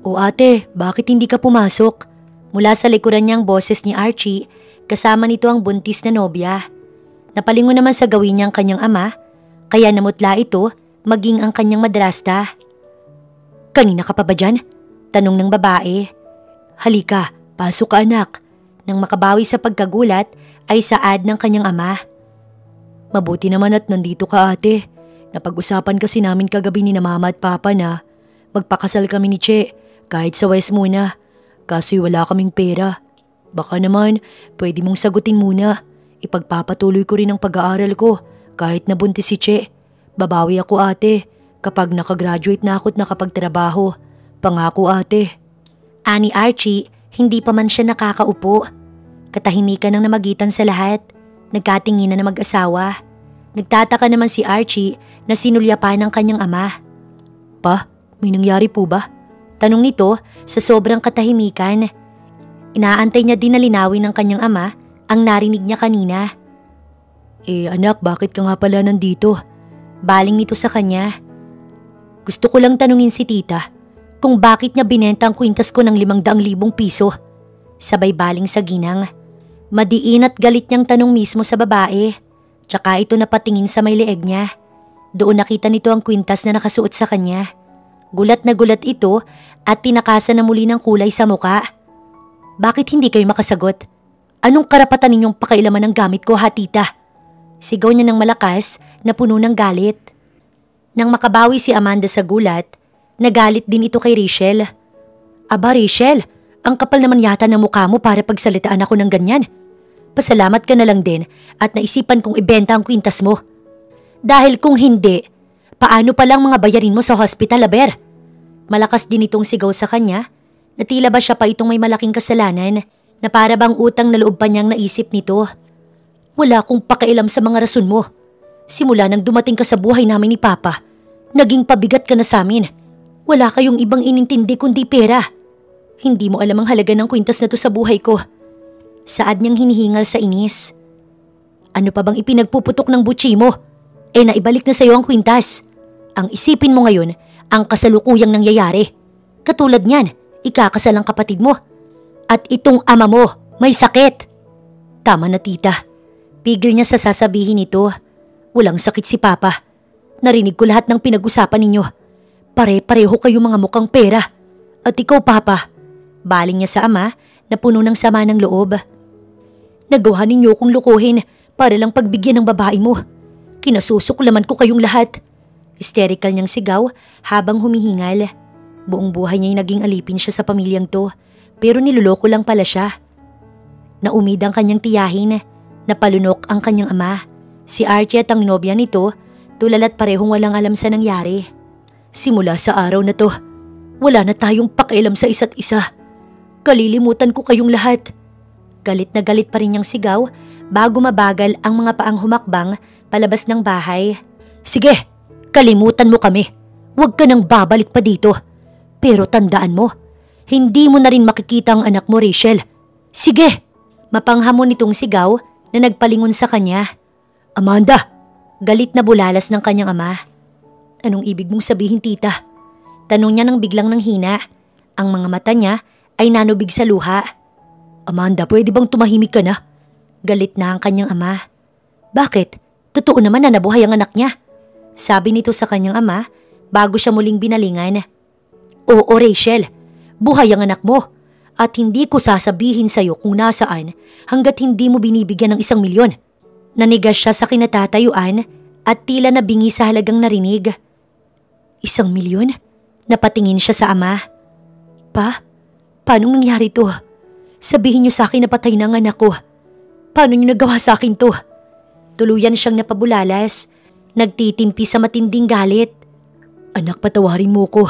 Speaker 2: O ate, bakit hindi ka pumasok?
Speaker 1: Mula sa likuran niyang boses ni Archie, kasama nito ang buntis na nobya. Napalingon naman sa gawin niyang kanyang ama, kaya namutla ito maging ang kanyang madrasta. Kanina ka pa ba dyan? Tanong ng babae.
Speaker 2: Halika, pasok ka anak.
Speaker 1: Nang makabawi sa pagkagulat ay saad ng kanyang ama.
Speaker 2: Mabuti naman at nandito ka ate. Napag-usapan kasi namin kagabi ni na mama at papa na magpakasal kami ni Che kahit sa West muna. Kaso'y wala kaming pera. Baka naman pwede mong sagutin muna. Ipagpapatuloy ko rin ang pag-aaral ko kahit nabuntis si Che. Babawi ako ate kapag nakagraduate na ako at nakapagtrabaho. Pangako ate.
Speaker 1: Ani Archie, hindi pa man siya nakakaupo. Katahimikan ang namagitan sa lahat. Nagkatinginan na mag-asawa. Nagtataka naman si Archie na sinulya pa ng kanyang ama.
Speaker 2: Pa, may nangyari po ba?
Speaker 1: Tanong nito sa sobrang katahimikan. Inaantay niya din na linawin ng kanyang ama ang narinig niya kanina.
Speaker 2: Anak, bakit ka nga pala nandito?
Speaker 1: Baling nito sa kanya. Gusto ko lang tanungin si tita kung bakit niya binenta ang kwintas ko ng 500,000 piso. Sabay baling sa ginang. Madiin at galit niyang tanong mismo sa babae. Tsaka ito napatingin sa may leeg niya. Doon nakita nito ang kwintas na nakasuot sa kanya. Gulat na gulat ito at tinakasan na muli ng kulay sa muka. Bakit hindi kayo makasagot? Anong karapatan ninyong pakailaman ng gamit ko, ha tita? Sigaw niya ng malakas na puno ng galit. Nang makabawi si Amanda sa gulat, nagalit din ito kay Rachel. Aba Rachel, ang kapal naman yata ng mukha mo para pagsalitaan ako ng ganyan. Pasalamat ka na lang din at naisipan kong ibenta ang kwintas mo. Dahil kung hindi, paano palang mga bayarin mo sa hospital, aber? Malakas din itong sigaw sa kanya na tila ba siya pa itong may malaking kasalanan na para bang utang na loob pa niyang naisip nito. Wala akong pakialam sa mga rason mo. Simula nang dumating ka sa buhay namin ni Papa, naging pabigat ka na sa amin. Wala kayong ibang inintindi kundi pera. Hindi mo alam ang halaga ng kwintas na to sa buhay ko. Saad niyang hinihingal sa inis. Ano pa bang ipinagpuputok ng butsi mo? Naibalik na sa'yo ang kwintas. Ang isipin mo ngayon, ang kasalukuyang nangyayari. Katulad niyan, ikakasal ang kapatid mo. At itong ama mo, may sakit. Tama na tita. Pigil niya sa sasabihin nito. Walang sakit si Papa. Narinig ko lahat ng pinag-usapan ninyo. Pare-pareho kayo mga mukhang pera. At ikaw Papa. Baling niya sa ama na puno ng sama ng loob. Nagawa ninyo kong lukuhin para lang pagbigyan ng babae mo. Kinasusuklaman ko kayong lahat. Hysterical niyang sigaw habang humihingal. Buong buhay niya'y naging alipin siya sa pamilyang to. Pero niloloko lang pala siya. Naumid ang kanyang tiyahin, napalunok ang kanyang ama. Si Archie at ang nobya nito, tulad at parehong walang alam sa nangyari. Simula sa araw na to, wala na tayong pakialam sa isa't isa. Kalilimutan ko kayong lahat. Galit na galit pa rin niyang sigaw bago mabagal ang mga paang humakbang palabas ng bahay. Sige, kalimutan mo kami. Huwag ka nang babalik pa dito. Pero tandaan mo, hindi mo na rin makikita ang anak mo, Rachel. Sige! Mapanghamon nitong sigaw na nagpalingon sa kanya. Amanda! Galit na bulalas ng kanyang ama. Anong ibig mong sabihin, tita? Tanong niya nang biglang nanghina. Ang mga mata niya ay nanubig sa luha. Amanda, pwede bang tumahimik ka na? Galit na ang kanyang ama. Bakit? Totoo naman na nabuhay ang anak niya. Sabi nito sa kanyang ama bago siya muling binalingan. Oo, Rachel. Buhay ang anak mo at hindi ko sasabihin sa'yo kung nasaan hanggat hindi mo binibigyan ng 1 milyon. Nanigas siya sa kinatatayuan at tila nabingi sa halagang narinig. 1 milyon? Napatingin siya sa ama. Pa, paano nangyari to? Sabihin niyo sa akin na patay na ang anak ko. Paano niyo nagawa sa akin to? Tuluyan siyang napabulalas. Nagtitimpi sa matinding galit. Anak, patawarin mo ko.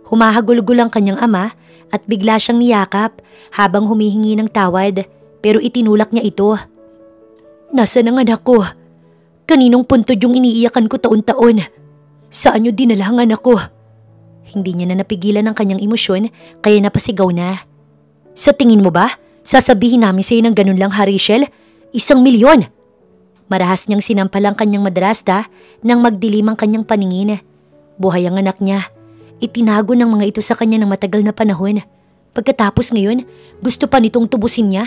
Speaker 1: Humahagulgol ang kanyang ama at bigla siyang niyakap habang humihingi ng tawad pero itinulak niya ito. Nasaan ang anak ko? Kaninong puntod yung iniiyakan ko taon-taon? Saan niyo dinala ang anak ko? Hindi niya na napigilan ang kanyang emosyon kaya napasigaw na. Sa tingin mo ba, sasabihin namin sa'yo ng ganun lang, Rachel? 1 milyon! Marahas niyang sinampal ang kanyang madrasta nang magdilim ang kanyang paningin. Buhay ang anak niya. Itinago ng mga ito sa kanya ng matagal na panahon. Pagkatapos ngayon, gusto pa nitong tubusin niya.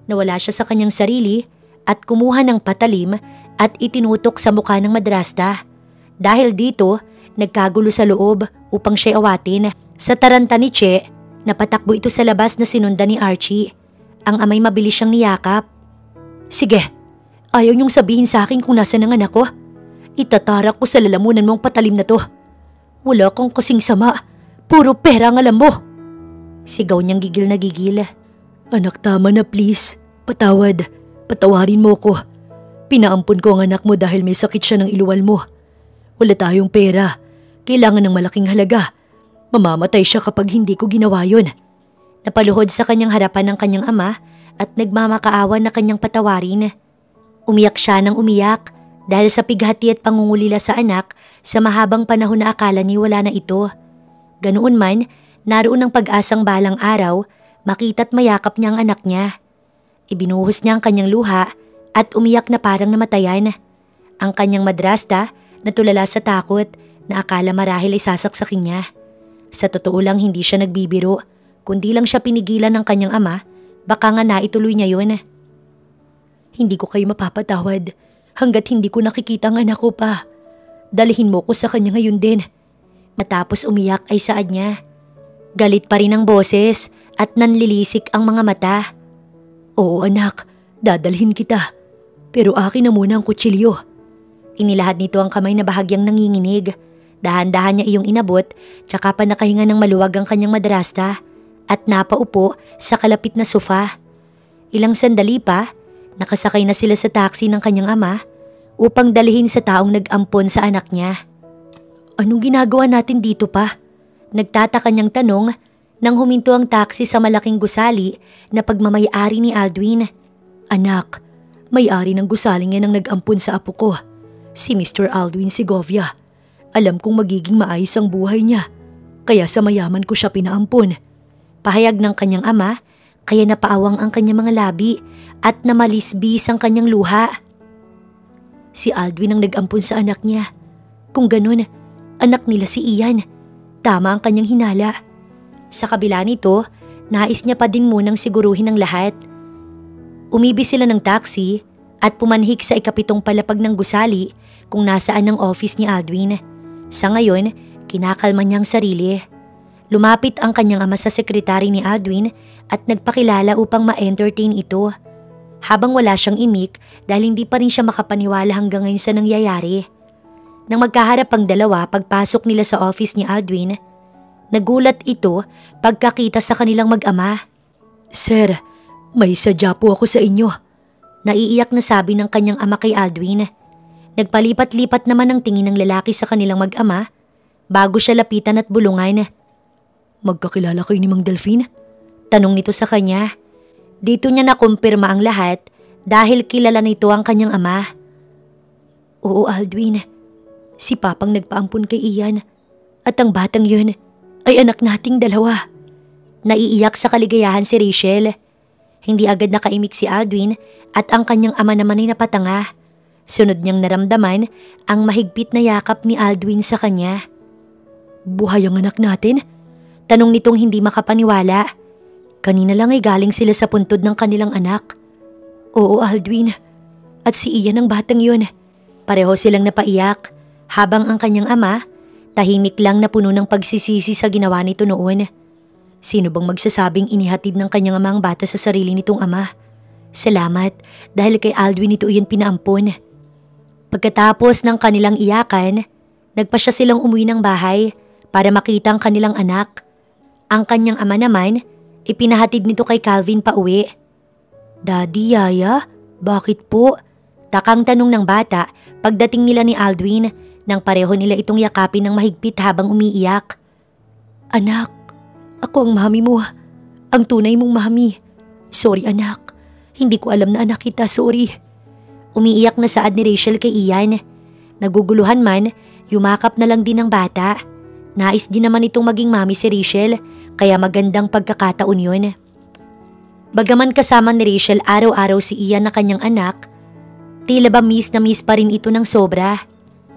Speaker 1: Nawala siya sa kanyang sarili at kumuha ng patalim at itinutok sa mukha ng madrasta. Dahil dito, nagkagulo sa loob upang siya awatin. Sa taranta ni Che, napatakbo ito sa labas na sinundan ni Archie. Ang amay mabilis siyang niyakap. Sige, ayaw niyong sabihin sa akin kung nasa ang anak ko. Itatarak ko sa lalamunan mong patalim na to. Wala kang kasing sama. Puro pera ang alam mo. Sigaw niyang gigil na gigil. Anak, tama na please. Patawad.
Speaker 2: Patawarin mo ko. Pinaampon ko ang anak mo dahil may sakit siya ng iluwal mo. Wala tayong pera. Kailangan ng malaking halaga. Mamamatay siya kapag hindi ko ginawa yun.
Speaker 1: Napaluhod sa kanyang harapan ng kanyang ama at nagmamakaawa na kanyang patawarin. Umiyak siya ng umiyak dahil sa pighati at pangungulila sa anak sa mahabang panahon na akala niya wala na ito. Ganoon man, naroon ang pag-asang balang araw, makita't mayakap niya ang anak niya. Ibinuhos niya ang kanyang luha at umiyak na parang namatayan. Ang kanyang madrasta natulala sa takot na akala marahil ay sasaksakin niya. Sa totoo lang hindi siya nagbibiro, kundi lang siya pinigilan ng kanyang ama, baka nga naituloy niya yun.
Speaker 2: Hindi ko kayo mapapatawad hanggat hindi ko nakikita ang anak ko pa. Dalhin mo ko sa kanya ngayon din.
Speaker 1: Matapos umiyak ay saad niya. Galit pa rin ang boses at nanlilisik ang mga mata.
Speaker 2: Oo anak, dadalhin kita. Pero akin na muna ang kutsilyo.
Speaker 1: Inilahad nito ang kamay na bahagyang nanginginig. Dahan-dahan niya iyong inabot, tsaka pa nakahinga ng maluwag ang kanyang madrasta at napaupo sa kalapit na sofa. Ilang sandali pa, nakasakay na sila sa taxi ng kanyang ama upang dalhin sa taong nag-ampon sa anak niya.
Speaker 2: Anong ginagawa natin dito pa?
Speaker 1: Nagtataka niyang tanong nang huminto ang taxi sa malaking gusali na pagmamayari ni Aldwin.
Speaker 2: Anak, may-ari ng gusaling yan ang nag-ampon sa apo ko, si Mr. Aldwin Segovia. Alam kong magiging maayos ang buhay niya, kaya sa mayaman ko siya pinaampon.
Speaker 1: Pahayag ng kanyang ama, kaya napaawang ang kanyang mga labi at namalisbis ang kanyang luha.
Speaker 2: Si Aldwin ang nag-ampon sa anak niya. Kung ganun, anak nila si Ian. Tama ang kanyang hinala.
Speaker 1: Sa kabila nito, nais niya pa din munang siguruhin ang lahat. Umibis sila ng taxi at pumanhik sa ikapitong palapag ng gusali kung nasaan ang office ni Aldwin. Sa ngayon, kinakalma niya ang sarili. Lumapit ang kanyang ama sa sekretary ni Aldwin at nagpakilala upang ma-entertain ito. Habang wala siyang imik dahil hindi pa rin siya makapaniwala hanggang ngayon sa nangyayari. Nang magkaharap ang dalawa pagpasok nila sa office ni Aldwin, nagulat ito pagkakita sa kanilang mag-ama.
Speaker 2: Sir, may sadya po ako sa inyo.
Speaker 1: Naiiyak na sabi ng kanyang ama kay Aldwin. Nagpalipat-lipat naman ang tingin ng lalaki sa kanilang mag-ama bago siya lapitan at bulungan.
Speaker 2: Magkakilala kayo ni Mang Delphine?
Speaker 1: Tanong nito sa kanya. Dito niya nakumpirma ang lahat dahil kilala nito ang kanyang ama.
Speaker 2: Oo Aldwin, si Papang nagpaampun kay Ian at ang batang yun ay anak nating dalawa.
Speaker 1: Naiiyak sa kaligayahan si Rachel. Hindi agad nakaimik si Aldwin at ang kanyang ama naman ay napatanga. Sunod niyang naramdaman ang mahigpit na yakap ni Aldwin sa kanya.
Speaker 2: Buhay ang anak natin?
Speaker 1: Tanong nitong hindi makapaniwala. Kanina lang ay galing sila sa puntod ng kanilang anak.
Speaker 2: Oo Aldwin, at si Ian ang batang yun.
Speaker 1: Pareho silang napaiyak habang ang kanyang ama tahimik lang na puno ng pagsisisi sa ginawa nito noon. Sino bang magsasabing inihatid ng kanyang ama ang bata sa sarili nitong ama? Salamat dahil kay Aldwin ito iyon pinaampon. Pagkatapos ng kanilang iyakan, nagpasya silang umuwi ng bahay para makita ang kanilang anak. Ang kanyang ama naman, ipinahatid nito kay Calvin pa uwi.
Speaker 2: Daddy, Yaya, bakit po?
Speaker 1: Takang tanong ng bata pagdating nila ni Aldwin nang pareho nila itong yakapin ng mahigpit habang umiiyak.
Speaker 2: Anak, ako ang mami mo. Ang tunay mong mami. Sorry anak, hindi ko alam na anak kita, sorry.
Speaker 1: Umiiyak na saad ni Rachel kay Ian. Naguguluhan man, yumakap na lang din ng bata. Nais din naman itong maging mami si Rachel, kaya magandang pagkakataon yun. Bagaman kasama ni Rachel araw-araw si Ian na kanyang anak, tila ba miss na miss pa rin ito ng sobra.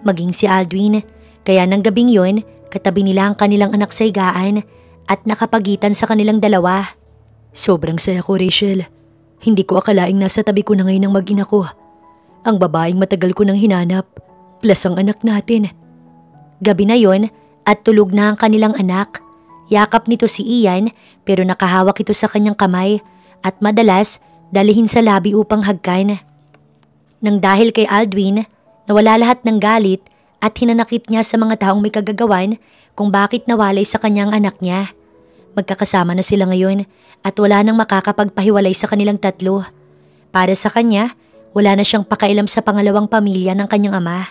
Speaker 1: Maging si Aldwin, kaya ng gabing yun, katabi nila ang kanilang anak sa higaan at nakapagitan sa kanilang dalawa.
Speaker 2: Sobrang saya ko Rachel. Hindi ko akalaing nasa tabi ko na ngayon ang mag-ina ko. Ang babaeng matagal ko nang hinanap, plus ang anak natin.
Speaker 1: Gabi na yon at tulog na ang kanilang anak. Yakap nito si Ian pero nakahawak ito sa kanyang kamay at madalas dalihin sa labi upang hagkan. Nang dahil kay Aldwin, nawala lahat ng galit at hinanakit niya sa mga taong may kagagawan kung bakit nawalay sa kanyang anak niya. Magkakasama na sila ngayon at wala nang makakapagpahiwalay sa kanilang tatlo. Para sa kanya, wala na siyang pakailam sa pangalawang pamilya ng kanyang ama.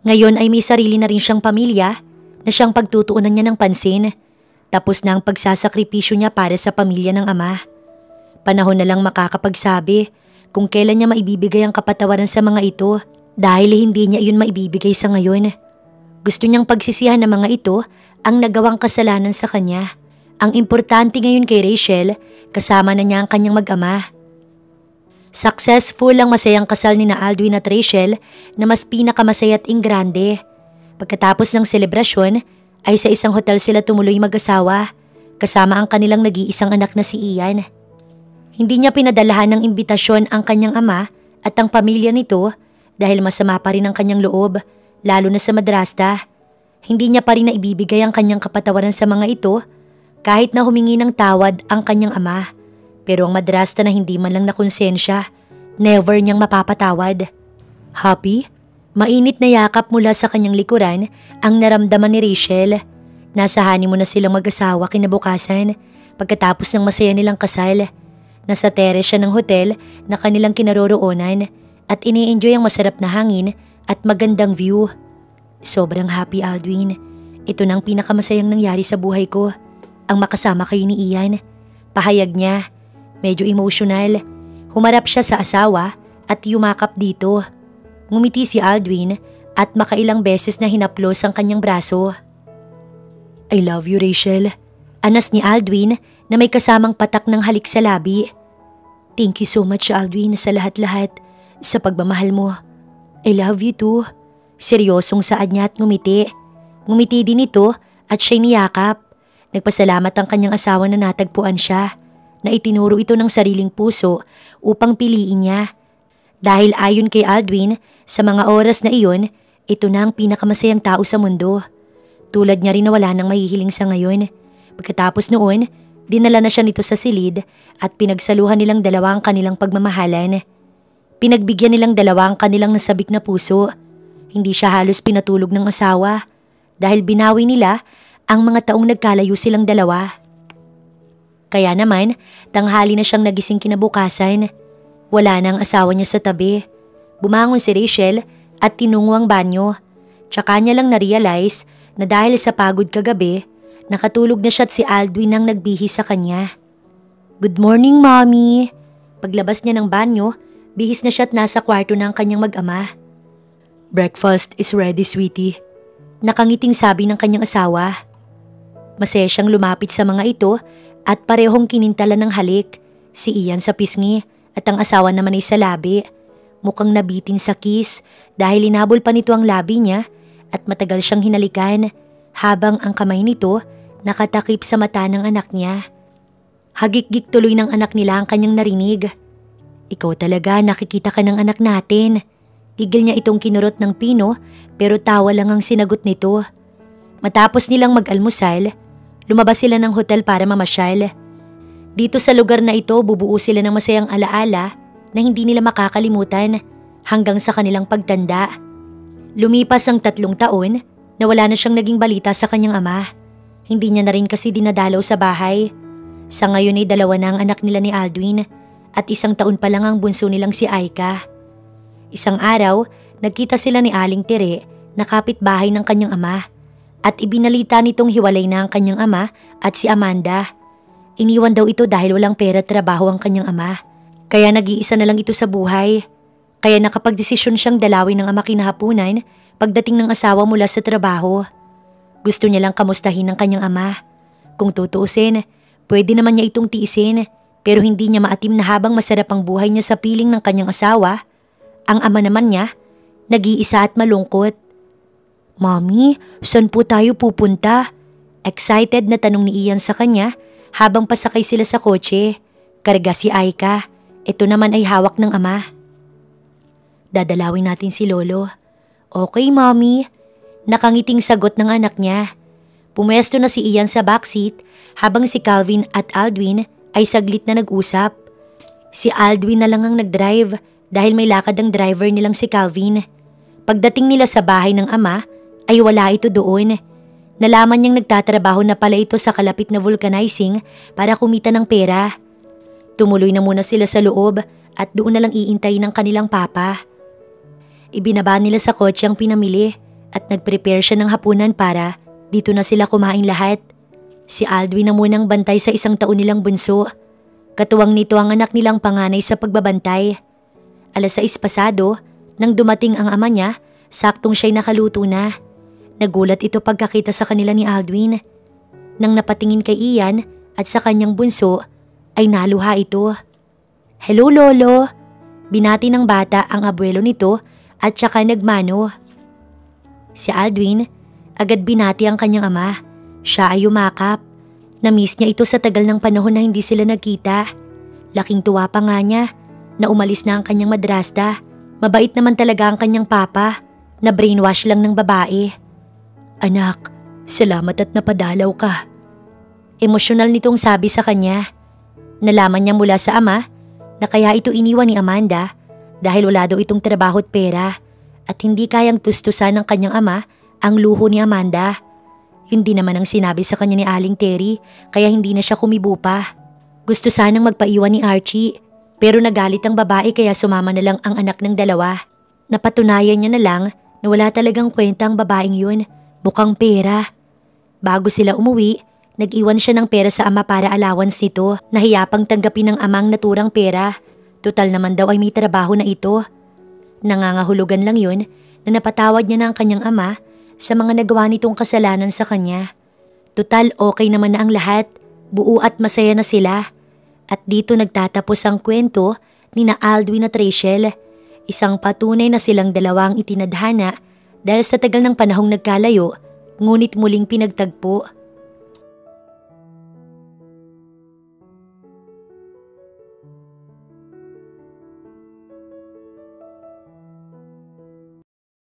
Speaker 1: Ngayon ay may sarili na rin siyang pamilya na siyang pagtutuunan niya ng pansin. Tapos na ang pagsasakripisyo niya para sa pamilya ng ama. Panahon na lang makakapagsabi kung kailan niya maibibigay ang kapatawaran sa mga ito dahil hindi niya iyon maibibigay sa ngayon. Gusto niyang pagsisihan ng mga ito ang nagawang kasalanan sa kanya. Ang importante ngayon kay Rachel, kasama na niya ang kanyang mag-ama. Successful ang masayang kasal ni na Aldwin at Rachel na mas pinakamasaya at ingrande. Pagkatapos ng selebrasyon ay sa isang hotel sila tumuloy mag-asawa kasama ang kanilang nag-iisang anak na si Ian. Hindi niya pinadalahan ng imbitasyon ang kanyang ama at ang pamilya nito dahil masama pa rin ang kanyang loob, lalo na sa madrasta. Hindi niya pa rin naibibigay ang kanyang kapatawaran sa mga ito kahit na humingi ng tawad ang kanyang ama. Pero ang madrasta na hindi man lang nakonsensya, never niyang mapapatawad. Happy? Mainit na yakap mula sa kanyang likuran ang naramdaman ni Rachel. Nasa honeymoon na silang mag-asawa kinabukasan pagkatapos ng masaya nilang kasal. Nasa terrace siya ng hotel na kanilang kinaroroonan at ini-enjoy ang masarap na hangin at magandang view. Sobrang happy, Aldwin. Ito na ang pinakamasayang nangyari sa buhay ko. Ang makasama kayo ni Ian. Pahayag niya. Medyo emotional. Humarap siya sa asawa at yumakap dito. Ngumiti si Aldwin at makailang beses na hinaplos ang kanyang braso. I love you, Rachel. Anas ni Aldwin na may kasamang patak ng halik sa labi. Thank you so much, Aldwin, sa lahat-lahat. Sa pagmamahal mo. I love you too. Seryosong saad niya at ngumiti. Ngumiti din ito at siya'y niyakap. Nagpasalamat ang kanyang asawa na natagpuan siya, na itinuro ito ng sariling puso upang piliin niya. Dahil ayon kay Aldwin, sa mga oras na iyon, ito na ang pinakamasayang tao sa mundo. Tulad niya rin na wala nang mahihiling sa ngayon. Pagkatapos noon, dinala na siya nito sa silid at pinagsaluhan nilang dalawa ang kanilang pagmamahalan. Pinagbigyan nilang dalawa ang kanilang nasabik na puso. Hindi siya halos pinatulog ng asawa dahil binawi nila ang mga taong nagkalayo silang dalawa. Kaya naman, tanghali na siyang nagising kinabukasan. Wala na ang asawa niya sa tabi. Bumangon si Rachel at tinungo ang banyo. Tsaka niya lang na-realize na dahil sa pagod kagabi, nakatulog na siya at si Aldwin ang nagbihis sa kanya. Good morning, Mommy. Paglabas niya ng banyo, bihis na siya at nasa kwarto na ang kanyang mag-ama. Breakfast is ready, sweetie. Nakangiting sabi ng kanyang asawa. Masaya siyang lumapit sa mga ito at parehong kinintala ng halik. Si Ian sa pisngi at ang asawa naman ay sa labi. Mukhang nabitin sa kiss dahil inabol pa nito ang labi niya at matagal siyang hinalikan habang ang kamay nito nakatakip sa mata ng anak niya. Hagik-gik tuloy ng anak nila ang kanyang narinig. Ikaw talaga, nakikita ka ng anak natin. Gigil niya itong kinurot ng pino pero tawa lang ang sinagot nito. Matapos nilang mag-almusal, lumabas sila ng hotel para mamasyal. Dito sa lugar na ito bubuo sila ng masayang alaala na hindi nila makakalimutan hanggang sa kanilang pagtanda. Lumipas ang 3 taon na wala na siyang naging balita sa kanyang ama. Hindi niya na rin kasi dinadalaw sa bahay. Sa ngayon ay 2 na ang anak nila ni Aldwin at 1 taon pa lang ang bunso nilang si Aika. Isang araw, nagkita sila ni Aling Tere na kapitbahay ng kanyang ama. At ibinalita nitong hiwalay na ang kanyang ama at si Amanda. Iniwan daw ito dahil walang pera at trabaho ang kanyang ama. Kaya nag-iisa na lang ito sa buhay. Kaya nakapagdesisyon siyang dalawin ng ama kinahapunan pagdating ng asawa mula sa trabaho. Gusto niya lang kamustahin ang kanyang ama. Kung tutuusin, pwede naman niya itong tiisin pero hindi niya maatim na habang masarap ang buhay niya sa piling ng kanyang asawa, ang ama naman niya, nag-iisa at malungkot. Mommy, saan po tayo pupunta? Excited na tanong ni Ian sa kanya habang pasakay sila sa kotse. Karga si Aika. Ito naman ay hawak ng ama. Dadalawin natin si Lolo. Okay, Mommy. Nakangiting sagot ng anak niya. Pumwesto na si Ian sa backseat habang si Calvin at Aldwin ay saglit na nag-usap. Si Aldwin na lang ang nag-drive dahil may lakad ang driver nilang si Calvin. Pagdating nila sa bahay ng ama, ay wala ito doon. Nalaman niyang nagtatrabaho na pala ito sa kalapit na vulcanizing para kumita ng pera. Tumuloy na muna sila sa loob at doon na lang iintay ng kanilang papa. Ibinaba nila sa kotse ang pinamili at nag-prepare siya ng hapunan para dito na sila kumain lahat. Si Aldwin na munang bantay sa 1 taon nilang bunso. Katuwang nito ang anak nilang panganay sa pagbabantay. 6:00 pasado, nang dumating ang ama niya, saktong siya'y nakaluto na. Nagulat ito pagkakita sa kanila ni Aldwin. Nang napatingin kay Ian at sa kanyang bunso, ay naluha ito. "Hello, Lolo!" Binati ng bata ang abuelo nito at saka nagmano. Si Aldwin, agad binati ang kanyang ama. Siya ay yumakap. Na-miss niya ito sa tagal ng panahon na hindi sila nagkita. Laking tuwa pa nga niya na umalis na ang kanyang madrasta. Mabait naman talaga ang kanyang papa, na brainwash lang ng babae.
Speaker 2: "Anak, salamat at napadalaw ka."
Speaker 1: Emosyonal nitong sabi sa kanya. Nalaman niya mula sa ama na kaya ito iniwan ni Amanda dahil wala daw itong trabaho at pera at hindi kayang tustusan ng kanyang ama ang luho ni Amanda. Hindi naman ang sinabi sa kanya ni Aling Terry kaya hindi na siya kumibo pa. Gusto sanang magpaiwan ni Archie pero nagalit ang babae kaya sumama na lang ang anak ng dalawa. Napatunayan niya na lang na wala talagang kwenta ang babaeng yun, mukhang pera. Bago sila umuwi, nag-iwan siya ng pera sa ama para allowance nito. Nahiya pang tanggapin ng amang naturang pera. Total naman daw ay may trabaho na ito. Nangangahulugan lang yun na napatawad niya na ang kanyang ama sa mga nagawa nitong kasalanan sa kanya. Total okay naman na ang lahat, buo at masaya na sila. At dito nagtatapos ang kwento ni na Aldwin at Rachel. Isang patunay na silang dalawang itinadhana dahil sa tagal ng panahong nagkalayo, ngunit muling pinagtagpo.